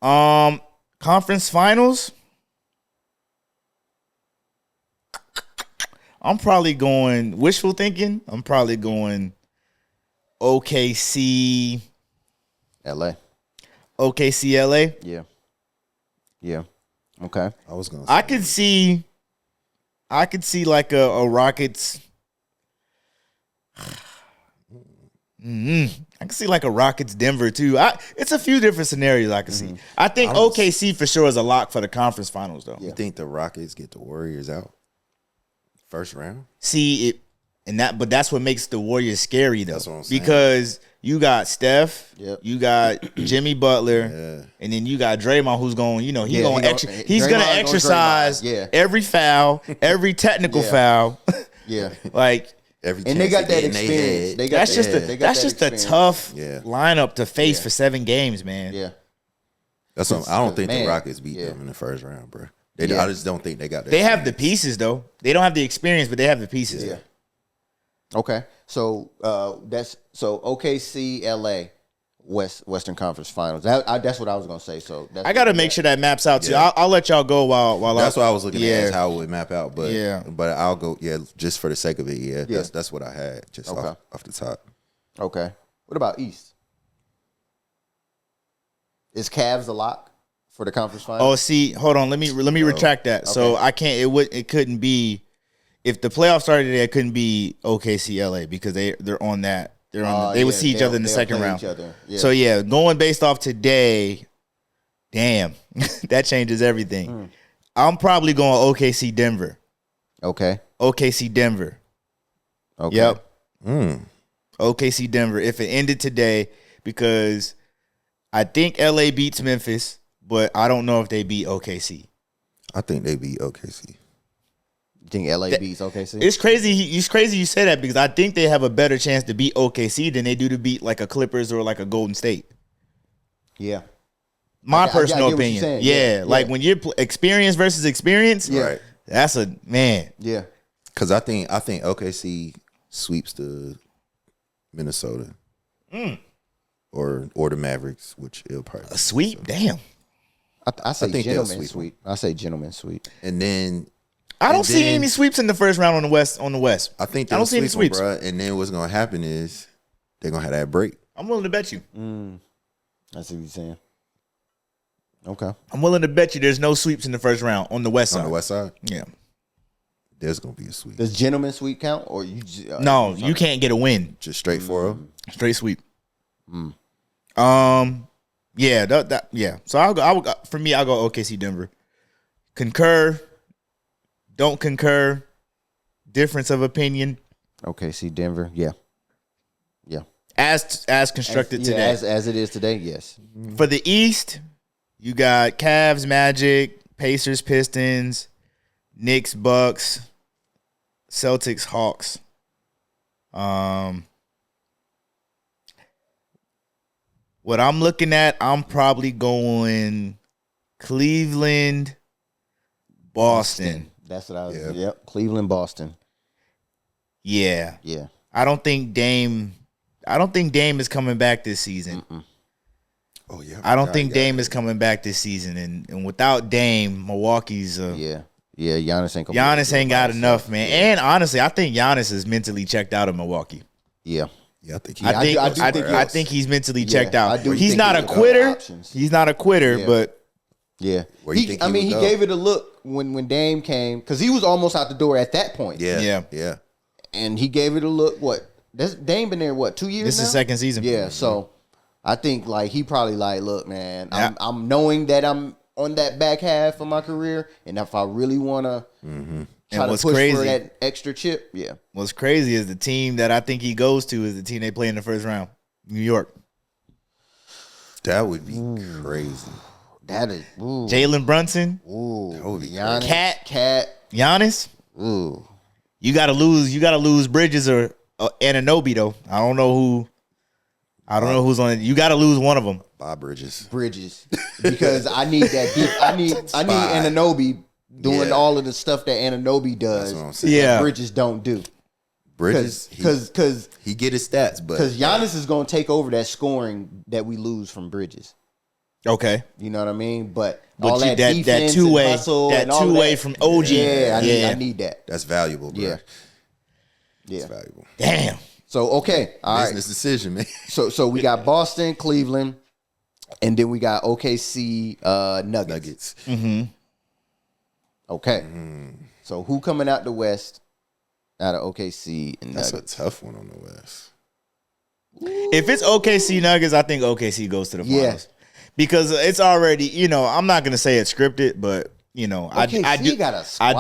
Conference finals. I'm probably going wishful thinking. I'm probably going OKC, LA. LA. Yeah. Yeah. Okay. I was gonna. I could see like a Rockets. I can see like a Rockets Denver too. It's a few different scenarios I can see. I think OKC for sure is a lock for the conference finals though. You think the Rockets get the Warriors out first round? See it, but that's what makes the Warriors scary though. That's what I'm saying. Because you got Steph, Yep. you got Jimmy Butler, and then you got Draymond, who's going. You know, he's Yeah, he's going to Draymond exercise Draymond, yeah. every foul, every technical Yeah. foul. Yeah. Like. Every And they chance got that get in they experience. head. They got That's that- just yeah, a they got that's that just a experience. tough Yeah. lineup to face Yeah. for 7 games, man. Yeah. That's what I don't think Man, the Rockets beat yeah. them in the first round, bro. I just don't think they got. They have the pieces though. They don't have the experience, but they have the pieces. Yeah. Okay. So that's OKC, LA, Western Conference Finals. That's what I was gonna say. So that's I got to make sure that maps out too. Yeah. I'll let y'all go while That's what I was looking yeah. at, is how it would map out. But Yeah. but I'll go. Yeah, just for the sake of it. Yeah, Yeah. that's what I had just Okay. off the top. Okay. What about East? Is Cavs a lock for the conference finals? Oh, see, hold on. Let me retract that. So I can't. It couldn't be. If the playoffs started today, it couldn't be OKC LA because they're on that. They're on. They would see each other in the second play round. each other. Yeah. So yeah, going based off today, damn, that changes everything. I'm probably going OKC Denver. Okay. OKC Denver. Okay. Yep. Mm. OKC Denver. If it ended today, because I think LA beats Memphis, but I don't know if they beat OKC. I think they beat OKC. You think LA beats OKC? It's crazy. It's crazy you say that because I think they have a better chance to beat OKC than they do to beat like a Clippers or like a Golden State. Yeah. My I get personal what you're opinion. saying. Yeah, Yeah. like when you're experience versus experience. Yeah. Right. That's a man. Yeah. Because I think OKC sweeps the Minnesota or the Mavericks, which it'll probably A sweep. Damn. I say think they'll gentleman sweep sweep. I say gentleman sweep. And then I don't And see then- any sweeps in the first round on the West. I think I they'll don't see any sweep sweeps. them, bro. And then what's gonna happen is they're gonna have that break. I'm willing to bet you. I see what you're saying. Okay. I'm willing to bet you there's no sweeps in the first round on the West side. On the West Side, Yeah. there's gonna be a sweep. Does gentleman sweep count, or you? No, you can't get a win. Just straight 4-0. Straight sweep. Yeah, yeah. So for me, I'll go OKC Denver. Concur. Don't concur. Difference of opinion. OKC Denver. Yeah. Yeah. As constructed Yeah, today. as it is today. Yes. For the East, you got Cavs, Magic, Pacers, Pistons, Knicks, Bucks, Celtics, Hawks. What I'm looking at, I'm probably going Cleveland, Boston. That's what I was. Yeah. Yep. Cleveland, Boston. Yeah. Yeah. I don't think Dame I don't think Dame is coming back this season. Oh yeah, I don't think Dame is coming back this season, and without Dame, Milwaukee's Giannis ain't Giannis ain't got enough, man. Yeah. And honestly, I think Giannis is mentally checked out of Milwaukee. Yeah. Yeah, I think he's mentally checked out. He's not a quitter. He's not a quitter, but he gave it a look when Dame came because he was almost out the door at that point. Yeah. And he gave it a look. Dame been there 2 years? This is second season. Yeah, so I think he probably look, man, I'm knowing that I'm on that back half of my career, and if I really want to try to push for that extra chip, What's crazy is the team that I think he goes to is the team they play in the first round, New York. That would be crazy. That is Jalen Brunson. That would be Giannis, Cat. Giannis. Ooh. You gotta lose Bridges or Anunoby though. I don't know who's on it. You gotta lose one of them. Bob Bridges. Because I need that deep. I need Anunoby doing all of the stuff that Anunoby does. That's what I'm saying. That Bridges don't do. Bridges, because he get his stats, but because Giannis is going to take over that scoring that we lose from Bridges. Okay, you know what I mean. But all that defense, that two way from OG. I need that. That's valuable, bro. Yeah, it's valuable. Damn. So okay, business decision, man. So we got Boston, Cleveland, and then we got OKC, Nuggets. Mm-hmm. Okay. So who coming out the West out of OKC and Nuggets? That's a tough one on the West. If it's OKC Nuggets, I think OKC goes to the finals. Because it's already, I'm not going to say it's scripted, but, I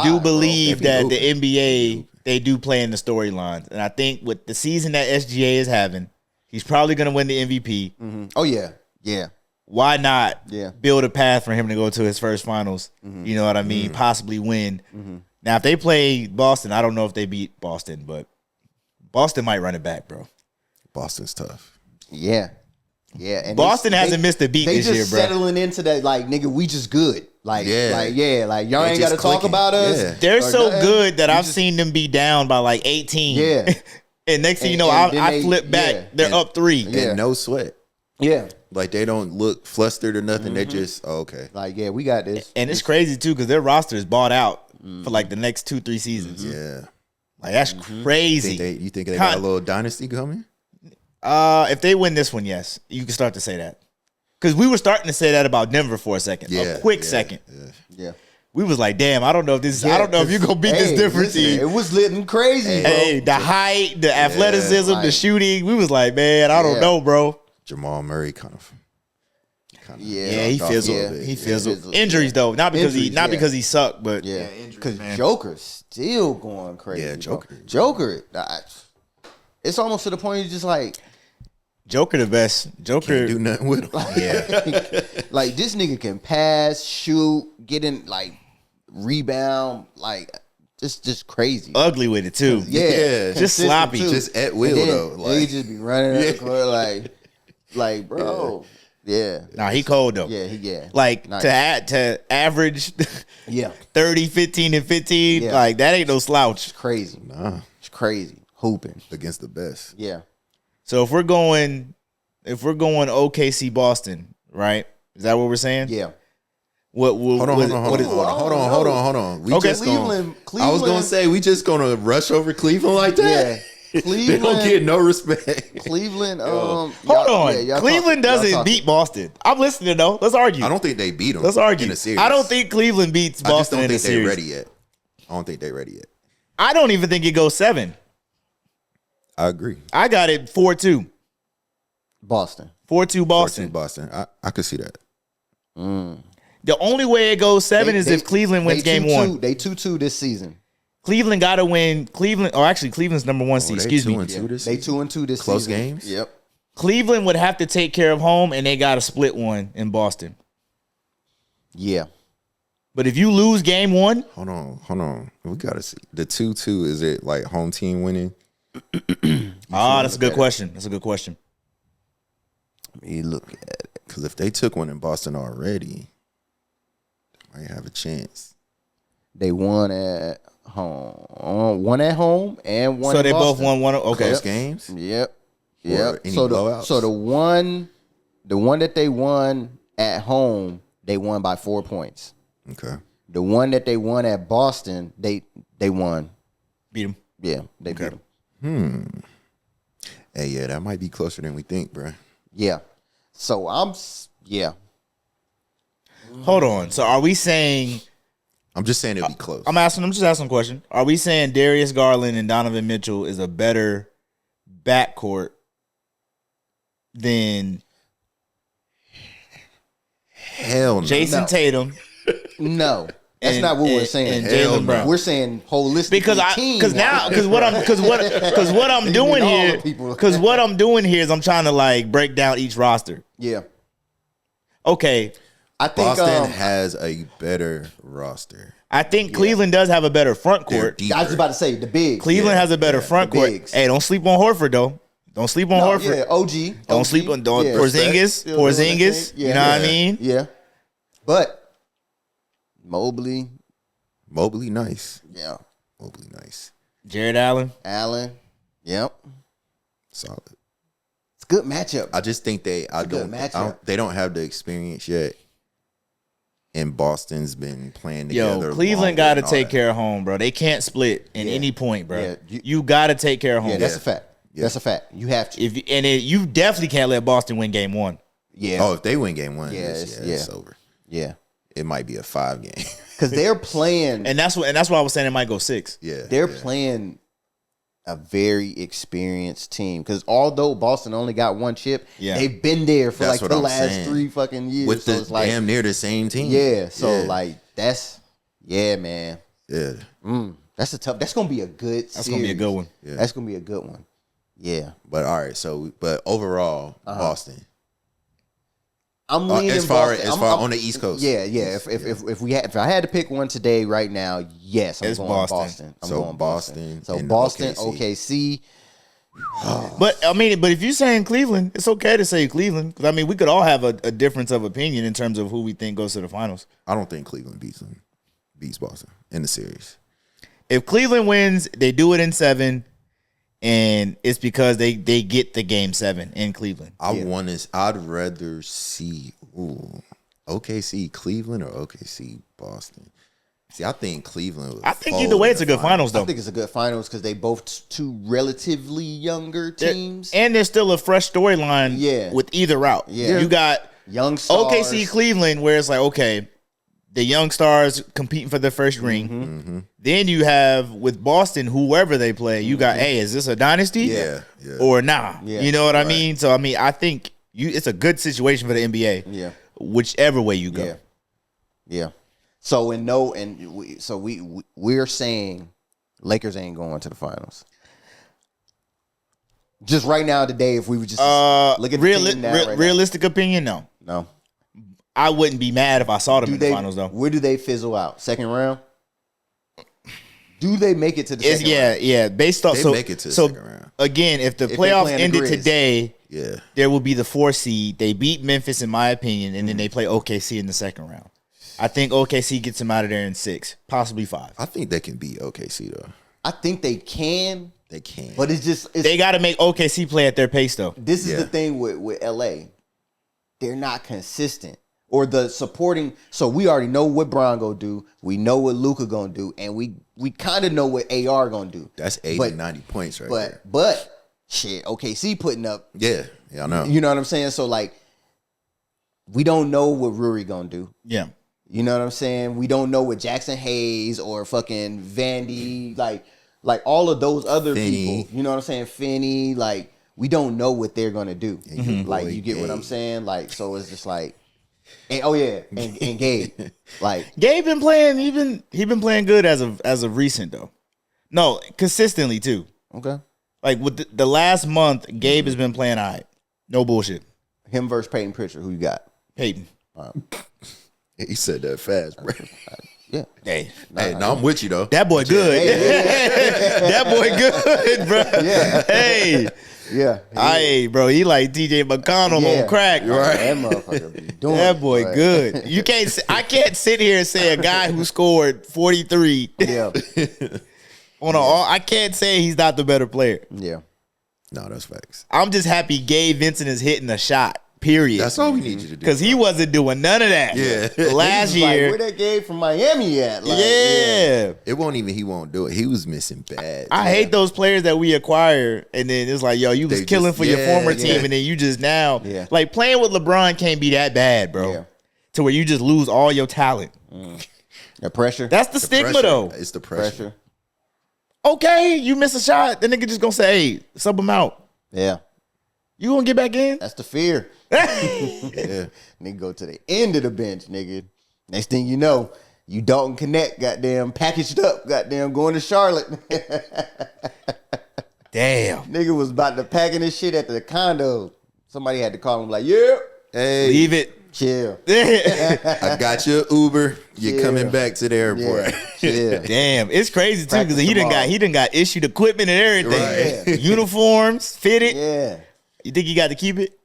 do believe that the NBA, they do play in the storylines. And I think with the season that SGA is having, he's probably going to win the MVP. Mm-hmm. Oh, yeah. Yeah. Why not build a path for him to go to his first finals? Mm-hmm. You know what I mean? Mm-hmm. Possibly win. Mm-hmm. Now, if they play Boston, I don't know if they beat Boston, but Boston might run it back, bro. Boston's tough. Yeah. Yeah. And Boston hasn't missed a beat this year, bro. They just settling into that, nigga, we just good. Y'all ain't got to talk about us. Yeah. They're so good that I've seen them be down by 18. Yeah. And next thing you know, I flip back. They're up 3. Yeah. And no sweat. Yeah. They don't look flustered or nothing. They're just, okay. We got this. And it's crazy, too, because their roster is bought out for the next 2-3 seasons. Yeah. That's crazy. You think they got a little dynasty coming? If they win this one, yes. You can start to say that. Because we were starting to say that about Denver for a second. A quick second. Yeah. We was like, damn, I don't know if this I don't know if you're gonna beat this different team. It was lit crazy. Hey, the height, the athleticism, the shooting. We was like, man, I don't know, bro. Jamal Murray kind of he fizzled. He fizzled. Injuries though, not because because he sucked, but because Joker's still going crazy. Yeah, Joker. It's almost to the point you're just like, Joker the best. Joker can't do nothing with him. This nigga can pass, shoot, get in, rebound, just crazy. Ugly with it too. Yeah, just sloppy, just at will though. He just be running at the court bro. Yeah. Nah, he cold though. Yeah. Nice. to average 30, 15, and 15, that ain't no slouch. It's crazy. Nah. It's crazy. Hooping. Against the best. Yeah. So if we're going OKC Boston, right? Is that what we're saying? Yeah. Hold on. We just Cleveland. I was gonna say we just gonna rush over Cleveland like that. Yeah. Cleveland, they don't get no respect. Cleveland, hold on. Cleveland doesn't beat Boston. I'm listening though. Let's argue. I don't think they beat them. Let's argue. In a series. I don't think Cleveland beats Boston in a series. I don't think they're ready yet. I don't even think it goes 7. I agree. I got it 4-2. Boston. 4-2 Boston. 4-2 Boston. I could see that. The only way it goes 7 is if Cleveland wins game 1. They 2-2 this season. Cleveland got to win. Cleveland's number 1 seed. Excuse me. They 2-2 this Close season. Games? Yep. Cleveland would have to take care of home, and they got to split one in Boston. Yeah. But if you lose game 1. Hold on. We got to see. The 2-2, is it home team winning? That's a good question. Let me look at it. Because if they took one in Boston already, they might have a chance. They won at home. One at home and one so in they Boston. both won one. Okay. Close games? Yep. Yeah. So the one that they won at home, they won by 4 points. Okay. The one that they won at Boston, they won. Beat them. Yeah, they beat them. Hey, yeah, that might be closer than we think, bro. Yeah. So Hold on. So are we saying? I'm just saying it'll be close. I'm just asking a question. Are we saying Darius Garland and Donovan Mitchell is a better backcourt than Hell no. Jason Tatum? No. That's not what we're saying. And Jaylen Brown. We're saying holistic. Because what I'm doing here is I'm trying to like break down each roster. Yeah. Okay. I think Boston has a better roster. I think Cleveland does have a better front court. I was about to say the bigs. Cleveland has a better front court. bigs. Hey, don't sleep on Horford though. Don't sleep on Horford. Yeah, OG. Don't sleep on Porzingis. Yeah, Porzingis. yeah, You know what I mean? Yeah. But Mobley, nice. yeah. Mobley, nice. Jared Allen. Yep. Solid. It's a good matchup. I just think they don't have the experience yet. And Boston's been playing together. Yo, Cleveland got to take care of home, bro. They can't split in any point, bro. Yeah, you got to take care of home. Yeah, that's a fact. Yeah. That's a fact. You have to. You definitely can't let Boston win game 1. Yeah. Oh, if they win game 1, it's over. Yeah. It might be a 5 game. Because they're playing. And that's why I was saying it might go 6. Yeah. They're playing a very experienced team. Because although Boston only got 1 chip, they've been there for That's like the what I'm last saying. 3 fucking years. With so the it's like, damn near the same team. Yeah. So like that's man. Yeah. That's gonna be a good series. That's gonna be a good one. Yeah. That's gonna be a good one. Yeah. But all right, but overall, Boston. I'm leaning as far Boston. on the East Coast. Yeah. If I had to pick one today, right now, yes, I'm going Boston. I'm going Boston. So Boston, OKC. But if you're saying Cleveland, it's okay to say Cleveland because we could all have a difference of opinion in terms of who we think goes to the finals. I don't think Cleveland beats Boston in the series. If Cleveland wins, they do it in 7, and it's because they get the game 7 in Cleveland. I'd rather see OKC Cleveland or OKC Boston. See, I think Cleveland. I think either way, it's a good finals, though. I think it's a good finals because they both two relatively younger teams, and there's still a fresh storyline. Yeah. With either route. Yeah, you got young stars. OKC Cleveland, where it's like the young stars competing for their first ring. Mm-hmm. Then you have with Boston, whoever they play, you got is this a dynasty? Yeah. Or nah? Yeah. You know what I mean? So I think it's a good situation for the NBA. Yeah, whichever way you go. Yeah. So we're saying Lakers ain't going to the finals. Just right now today, if we would just look at the team now, realistic opinion, no. I wouldn't be mad if I saw them in the finals though. Where do they fizzle out? Second round? Do they make it to the second round? Yeah. Based off, they make it to the second round. Again, if the playoffs ended today, there will be the 4 seed. They beat Memphis, in my opinion, and then they play OKC in the second round. I think OKC gets them out of there in 6, possibly 5. I think they can beat OKC though. I think they can. They can, but they got to make OKC play at their pace though. This is the thing with LA. They're not consistent. Or the supporting, so we already know what Bron gonna do. We know what Luka gonna do, and we kind of know what AR gonna do. That's 80, 90 points right there. But shit, OKC putting up. Yeah, I know. You know what I'm saying? So like, we don't know what Ruri gonna do. Yeah. You know what I'm saying? We don't know what Jackson Hayes or fucking Vandy, like all of those other people. You know what I'm saying? Finney, like we don't know what they're gonna do. Like you get what I'm saying? Like so, it's just like. And Gabe, like Gabe been playing. He been playing good as of recent though. No, consistently too. Okay. Like with the last month, Gabe has been playing all right. No bullshit. Him versus Peyton Pritchard. Who you got? Peyton. He said that fast, bro. Yeah. Hey, I'm with you though. That boy good. That boy good, bro. Yeah. Hey. Yeah. Hey, bro, he like TJ McConnell on crack, right? That motherfucker be doing that boy good. You can't. I can't sit here and say a guy who scored 43. Yeah. I can't say he's not the better player. Yeah. No, that's facts. I'm just happy Gabe Vincent is hitting a shot. Period. That's all we need you to do. Because he wasn't doing none of that. Yeah. Last Like, year. where that Gabe from Miami at? Like, yeah. It won't even. He won't do it. He was missing bad. I hate those players that we acquire, and then it's like, yo, you was They killing just- for your former yeah. team, and then you just now, Yeah. like playing with LeBron can't be that bad, bro. Yeah. To where you just lose all your talent. The pressure. That's the stigma, Pressure. though. It's the pressure. pressure. Okay, you miss a shot, the nigga just gonna say, hey, sub him out. Yeah. You gonna get back in? That's the fear. Yeah. Nigga go to the end of the bench, nigga. Next thing you know, you Dalton Connect, goddamn, packaged up, goddamn, going to Charlotte. Damn. Nigga was about to packing his shit at the condo. Somebody had to call him like, yeah, Hey, Leave it. chill. I got your Uber. You're Yeah. coming back to the airport. Yeah, chill. Damn, it's crazy too Practice because tomorrow. he done got issued equipment and everything. Right. Uniforms, fitted. Yeah. You think you got to keep it?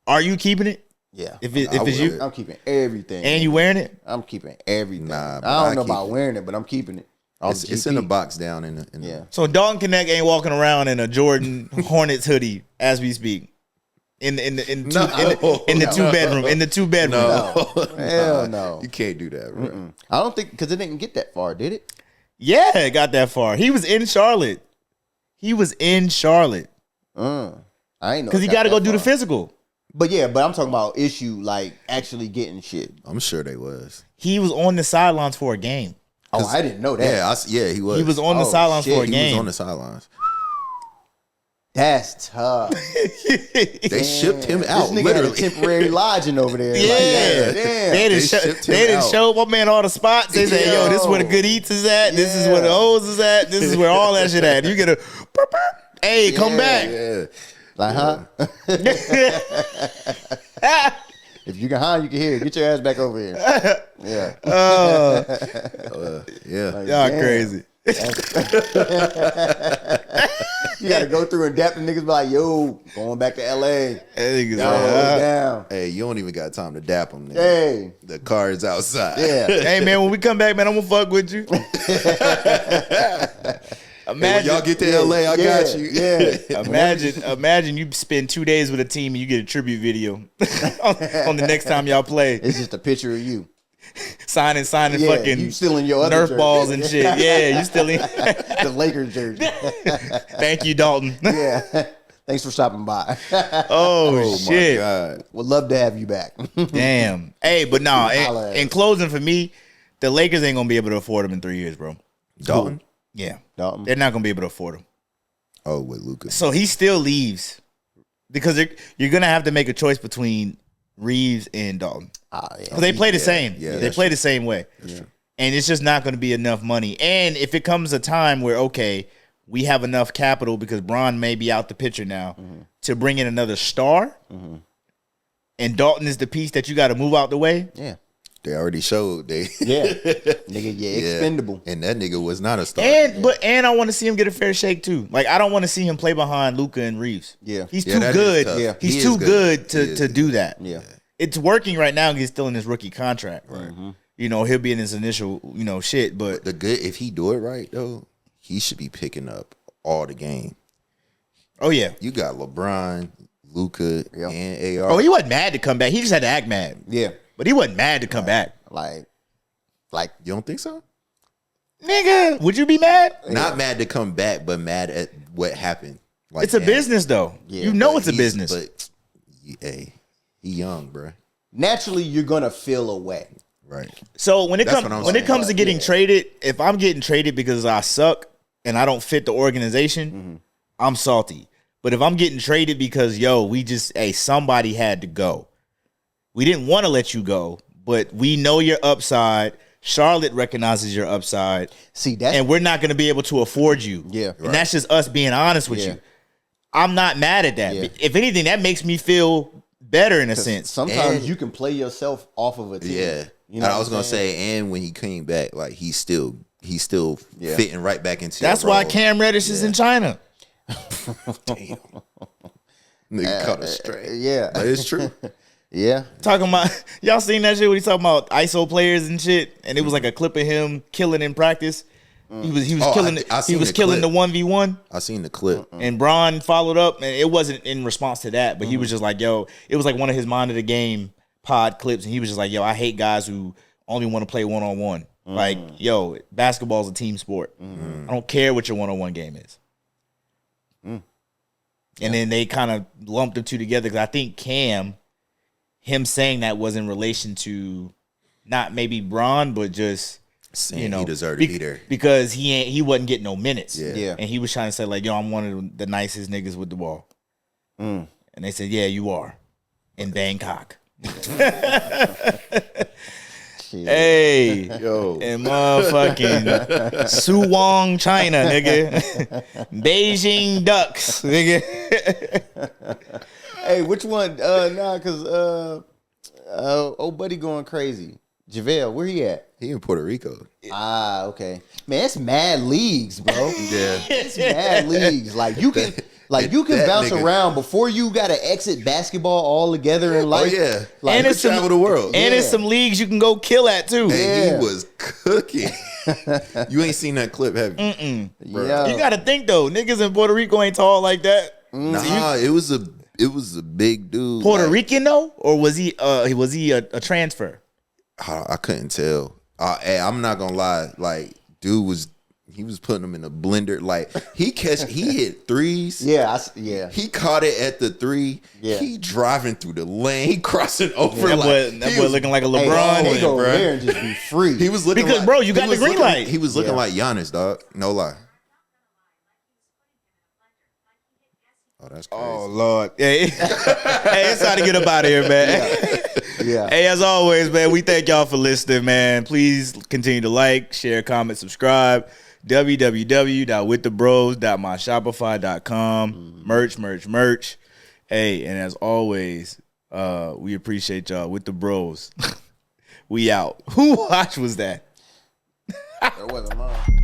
Are you keeping it? Yeah. If I it's you would. I'm keeping everything. and you wearing it? I'm keeping everything. Nah, but I don't I know keep about it. wearing it, but I'm keeping it. Off It's in a GP. box down in the. Yeah. So Dalton Connect ain't walking around in a Jordan Hornets hoodie as we speak. In the two bedroom. In the two bedroom. No. Hell no. You can't do that, bro. I don't think because it didn't get that far, did it? Yeah, it got that far. He was in Charlotte. I ain't know Because he it got to go that do the far. physical. But yeah, but I'm talking about issue like actually getting shit. I'm sure they was. He was on the sidelines for a game. Oh, I didn't know that. Yeah, he was. He was on the Oh, sidelines shit, for a He game. was on the sidelines. That's tough. They shipped him out, This nigga literally. had a temporary lodging over there. Yeah. Like, damn. They They didn't shipped him they out. show my man all the spots. They said, yo, this is where the good eats is at. This is where the Yeah. O's is at. This is where all that shit at. You get a, hey, come back. Yeah. Like, huh? If you can, you can hear. Get your ass back over here. Yeah. Yeah. Like, Y'all damn. crazy. You got to go through and dap the niggas. Be like, yo, going back to L.A. That nigga's Y'all hold it down. Hey, you don't even got time to dap him. Nigga. Hey. The car is outside. Yeah. Hey, man, when we come back, man, I'm going to fuck with you. Hey, when y'all get to LA, I got you. Yeah. Imagine you spend 2 days with a team and you get a tribute video on the next time y'all play. It's just a picture of you. Signing Yeah, fucking you still in your other Nerf jersey. balls and shit. Yeah, you still in. The Lakers jersey. Thank you, Dalton. Yeah. Thanks for stopping by. Oh, shit. My God. Would love to have you back. Damn. Hey, but nah, Holla at in us. closing for me, the Lakers ain't going to be able to afford him in 3 years, bro. Dalton? Yeah. Dalton. They're not going to be able to afford him. Oh, with Lucas. So he still leaves because you're going to have to make a choice between Reeves and Dalton. Yeah. Because they play the same. Yeah, they that's play the same way. And it's just not going to be enough money. And if it comes a time where, okay, we have enough capital because Bron may be out the picture now to bring in another star, and Dalton is the piece that you got to move out the way. Yeah. They already showed. Yeah. Nigga, yeah, expendable. And that nigga was not a star. And I want to see him get a fair shake too. Like I don't want to see him play behind Luka and Reeves. Yeah. He's Yeah, too that is good. tough. Yeah. He's He too is good He is to good. do that. Yeah. It's working right now. He's still in his rookie contract. Right. You know he'll be in his initial shit, but The good, if he do it right though, he should be picking up all the game. oh yeah. You got LeBron, Luka, Yeah. and AR. Oh, he wasn't mad to come back. He just had to act mad. Yeah. But he wasn't mad to come back. Like, You don't think so? Nigga, would you be mad? Not mad to come back, but mad at what happened. Like, It's a damn, business though. Yeah, you know but it's a he's- business. But hey, he young, bro. naturally, you're going to feel away. Right. So when it That's comes what I'm when it saying. comes to getting Yeah. traded, if I'm getting traded because I suck and I don't fit the organization, I'm salty. But if I'm getting traded because somebody had to go. We didn't want to let you go, but we know your upside. Charlotte recognizes your upside, See, that's and we're not going to be able to afford you. Yeah. And that's just us being honest with Yeah. you. I'm not mad at that. Yeah. If anything, that makes me feel better in a sense. sometimes And- you can play yourself off of a team. Yeah. You know And I what was I'm gonna saying? say, and when he came back, like he's still Yeah. fitting right back into. That's that why role. Cam Reddish is in China. Nigga caught us straight. Yeah. But it's true. Yeah. Talking about y'all seen that shit when he talking about ISO players and shit, and it was like a clip of him killing in practice. He was killing the 1v1. I seen the clip. And Bron followed up, and it wasn't in response to that, but he was just like, yo, it was like one of his Mind of the Game pod clips, and he was just like, yo, I hate guys who only want to play one-on-one. Like, yo, basketball's a team sport. I don't care what your one-on-one game is. And then they kind of lumped the two together because I think Cam, him saying that was in relation to not maybe Bron, but just saying he deserved to be there because he wasn't getting no minutes. Yeah. And he was trying to say like, yo, I'm one of the nicest niggas with the ball. And they said, yeah, you are in Bangkok. Hey, yo, and motherfucking Suwon, China, nigga. Beijing Ducks, nigga. Hey, which one? Cause old buddy going crazy. JaVale, where he at? He in Puerto Rico. Ah, okay. Man, it's mad leagues, bro. Yeah, it's mad leagues. Like you can bounce around before you got to exit basketball altogether in life. Oh yeah, like, and it's travel the world. And it's some leagues you can go kill at too. And he was cooking. You ain't seen that clip, have you? Yeah. You got to think though, niggas in Puerto Rico ain't tall like that. Nah, it was a big dude. Puerto Rican though, or was he a transfer? I couldn't tell. Hey, I'm not gonna lie. Like, dude was putting them in a blender. Like he hit threes. Yeah. He caught it at the three. Yeah. He driving through the lane, crossing over. That boy looking like a LeBron. He go over there and just be free. He was looking because, like, bro, you got the green light. He was looking like Giannis, dog. No lie. Oh, that's crazy. Oh Lord. Hey, it's time to get up out of here, man. Yeah. Hey, as always, man, we thank y'all for listening, man. Please continue to like, share, comment, subscribe. www.withthebrose.myshopify.com. Merch. Hey, and as always, we appreciate y'all. With the Bros. We out. Who watch was that? That wasn't mine.